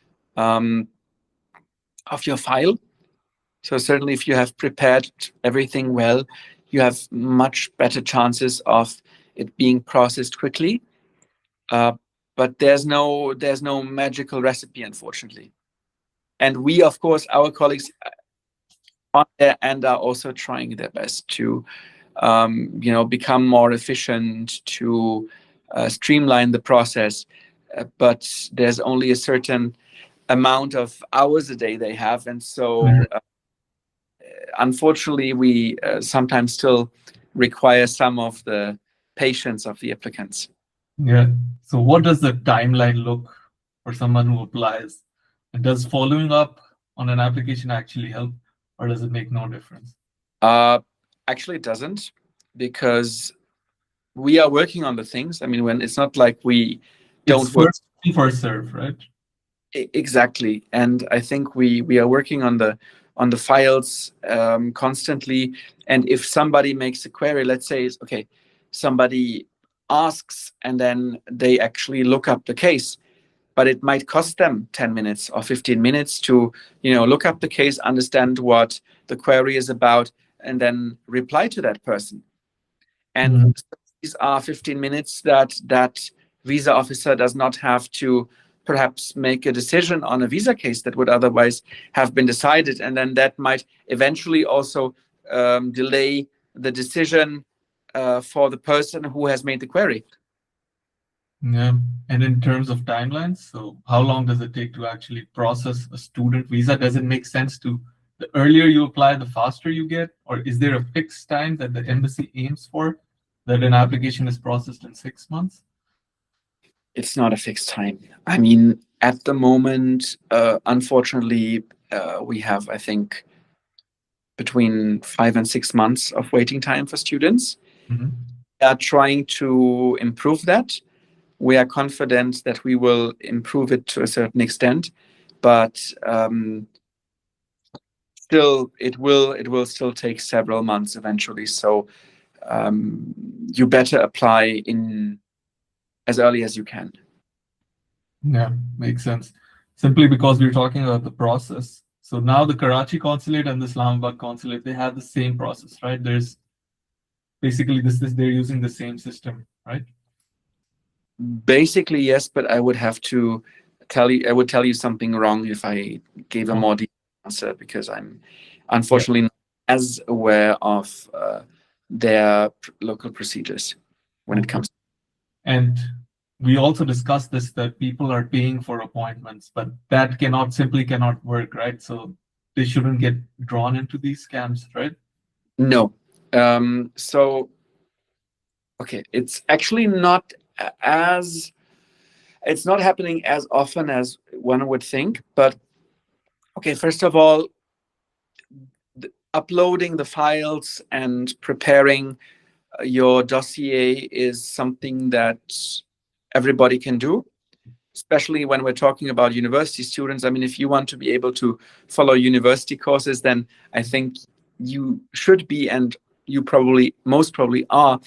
file. So certainly, if you have prepared everything well, you have much better chances of it being processed quickly. But there's no magical recipe, unfortunately. And we, of course, our colleagues on their end are also trying their best to, become more efficient, to streamline the process. But there's only a certain amount of hours a day they have, and so unfortunately, we sometimes still require some of the patience of the applicants. Yeah. So what does the timeline look for someone who applies? And does following up on an application actually help, or does it make no difference? Actually, it doesn't, because we are working on the things. I mean, when it's not like we don't It's work. first come, first serve, right? Exactly, and I think we are working on the files constantly. And if somebody makes a query, let's say, okay, somebody asks and then they actually look up the case, but it might cost them 10 minutes or 15 minutes to look up the case, understand what the query is about, and then reply to that person. And these are 15 minutes that visa officer does not have to perhaps make a decision on a visa case that would otherwise have been decided. And then that might eventually also delay the decision for the person who has made the query. Yeah. And in terms of timelines, so how long does it take to actually process a student visa? Does it make sense to, the earlier you apply, the faster you get? Or is there a fixed time that the embassy aims for, that an application is processed in 6 months? It's not a fixed time. I mean, at the moment, unfortunately, we have, I think, between 5 and 6 months of waiting time for students. Mm-hmm. We are trying to improve that. We are confident that we will improve it to a certain extent, but still, it will still take several months eventually. So you better apply in as early as you can. Yeah, makes sense. Simply because we're talking about the process. So now the Karachi consulate and the Islamabad consulate, they have the same process, right? There's basically they're using the same system, right? Basically, yes, but I would have to tell you something wrong if I gave a more detailed answer, because I'm unfortunately not as aware of their local procedures when it comes. And we also discussed this, that people are paying for appointments, but that simply cannot work, right? So they shouldn't get drawn into these scams, right? No. So, okay, it's actually not it's not happening as often as one would think. But okay, first of all, uploading the files and preparing your dossier is something that everybody can do, especially when we're talking about university students. I mean, if you want to be able to follow university courses, then I think you should be, and you most probably are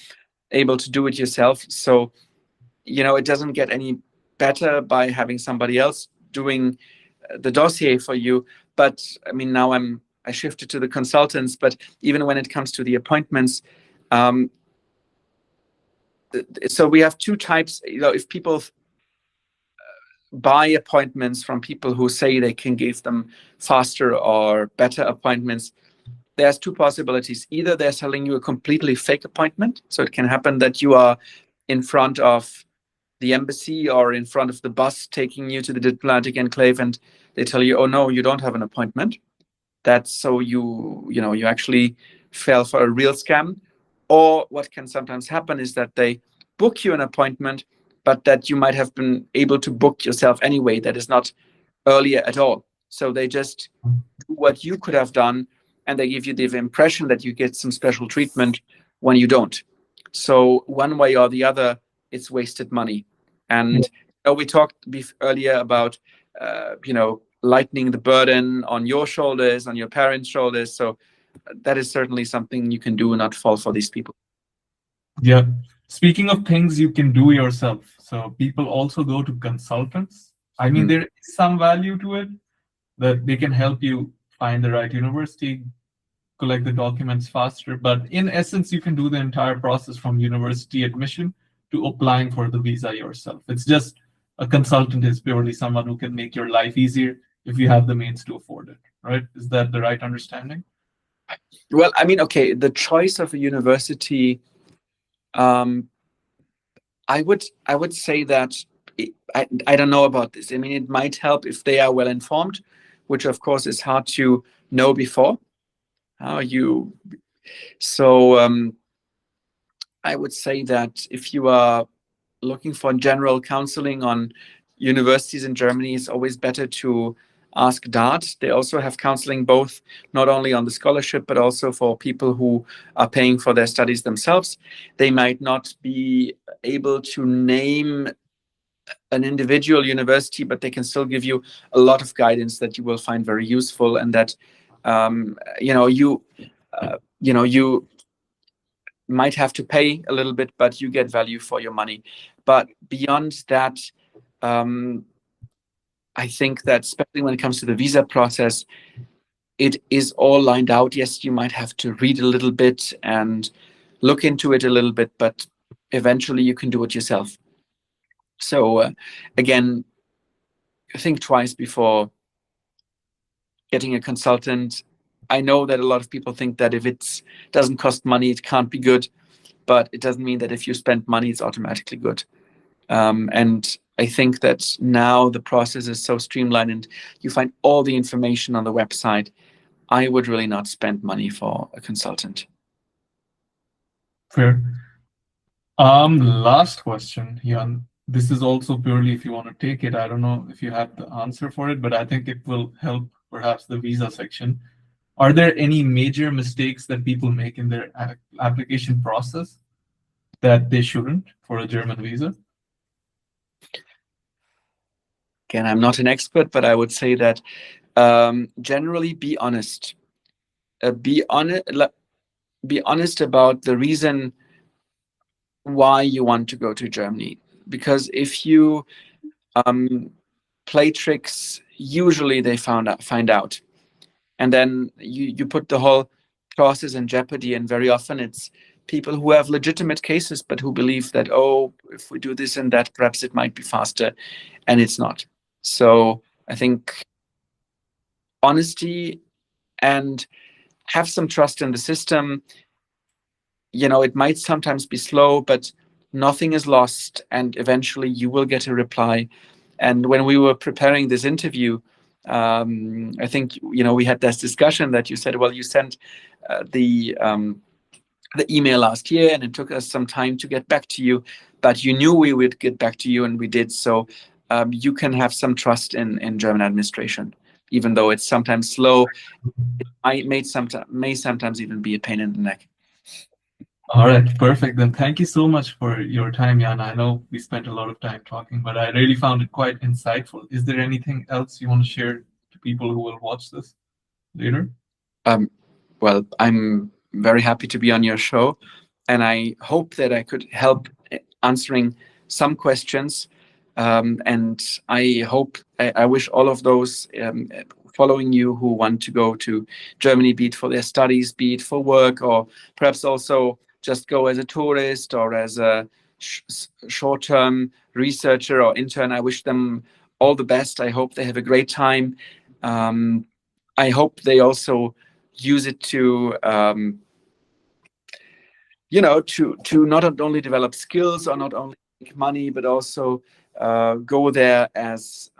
able to do it yourself. So, it doesn't get any better by having somebody else doing the dossier for you. But I mean, now I shifted to the consultants, but even when it comes to the appointments, so we have two types. If people buy appointments from people who say they can give them faster or better appointments, there's two possibilities. Either they're selling you a completely fake appointment, so it can happen that you are in front of the embassy or in front of the bus taking you to the diplomatic enclave, and they tell you, oh no, you don't have an appointment. That's so you actually fell for a real scam. Or what can sometimes happen is that they book you an appointment, but that you might have been able to book yourself anyway. That is not earlier at all. So they just do what you could have done, and they give you the impression that you get some special treatment when you don't. So one way or the other, it's wasted money. And we talked earlier about lightening the burden on your shoulders, on your parents' shoulders. So that is certainly something you can do and not fall for these people. Yeah. Speaking of things you can do yourself, so people also go to consultants. I mean, there is some value to it, that they can help you find the right university, collect the documents faster. But in essence, you can do the entire process from university admission to applying for the visa yourself. It's just a consultant is purely someone who can make your life easier if you have the means to afford it, right? Is that the right understanding? Well, I mean, okay, the choice of a university, I would say that I don't know about this. I mean, it might help if they are well informed, which of course is hard to know before. So I would say that if you are looking for general counseling on universities in Germany, it's always better to ask DART. They also have counseling, both not only on the scholarship, but also for people who are paying for their studies themselves. They might not be able to name an individual university, but they can still give you a lot of guidance that you will find very useful, and that you might have to pay a little bit, but you get value for your money. But beyond that, I think that especially when it comes to the visa process, it is all lined out. Yes, you might have to read a little bit and look into it a little bit, but eventually you can do it yourself. So again, think twice before getting a consultant. I know that a lot of people think that if it doesn't cost money, it can't be good, but it doesn't mean that if you spend money, it's automatically good. And I think that now the process is so streamlined and you find all the information on the website. I would really not spend money for a consultant. Fair. Last question, Jan. This is also purely if you want to take it. I don't know if you have the answer for it, but I think it will help perhaps the visa section. Are there any major mistakes that people make in their application process that they shouldn't for a German visa? Again, I'm not an expert, but I would say that generally be honest. Be honest about the reason why you want to go to Germany. Because if you play tricks, usually they find out. And then you put the whole process in jeopardy. And very often it's people who have legitimate cases, but who believe that, oh, if we do this and that, perhaps it might be faster. And it's not. So I think honesty and have some trust in the system. It might sometimes be slow, but nothing is lost. And eventually you will get a reply. And when we were preparing this interview, I think, we had this discussion that you said, well, you sent the email last year and it took us some time to get back to you, but you knew we would get back to you, and we did. So you can have some trust in German administration, even though it's sometimes slow. It may sometimes even be a pain in the neck. All right, perfect. Then thank you so much for your time, Jan. I know we spent a lot of time talking, but I really found it quite insightful. Is there anything else you want to share to people who will watch this later? Well, I'm very happy to be on your show, and I hope that I could help answering some questions. And I wish all of those following you who want to go to Germany, be it for their studies, be it for work, or perhaps also just go as a tourist or as a short-term researcher or intern. I wish them all the best. I hope they have a great time. I hope they also use it to not only develop skills or not only make money, but also go there as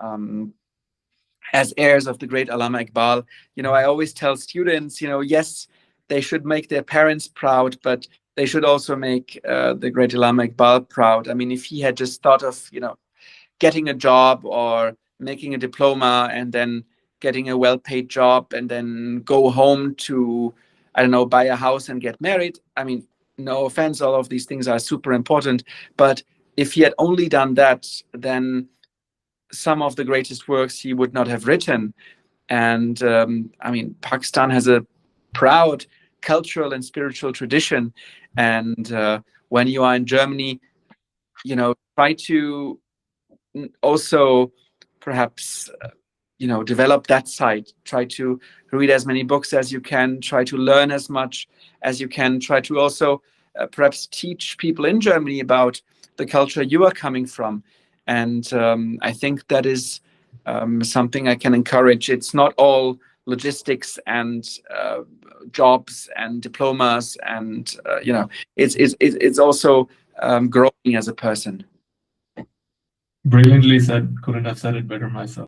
heirs of the great Allama Iqbal. I always tell students, yes, they should make their parents proud, but they should also make the great Allama Iqbal proud. I mean, if he had just thought of, getting a job or making a diploma and then getting a well-paid job and then go home to, I don't know, buy a house and get married. I mean, no offense, all of these things are super important. But if he had only done that, then some of the greatest works he would not have written. And I mean, Pakistan has a proud cultural and spiritual tradition. And when you are in Germany, try to also perhaps, develop that side. Try to read as many books as you can. Try to learn as much as you can. Try to also perhaps teach people in Germany about the culture you are coming from. And I think that is something I can encourage. It's not all logistics and jobs and diplomas, and it's also growing as a person. Brilliantly said. Couldn't have said it better myself.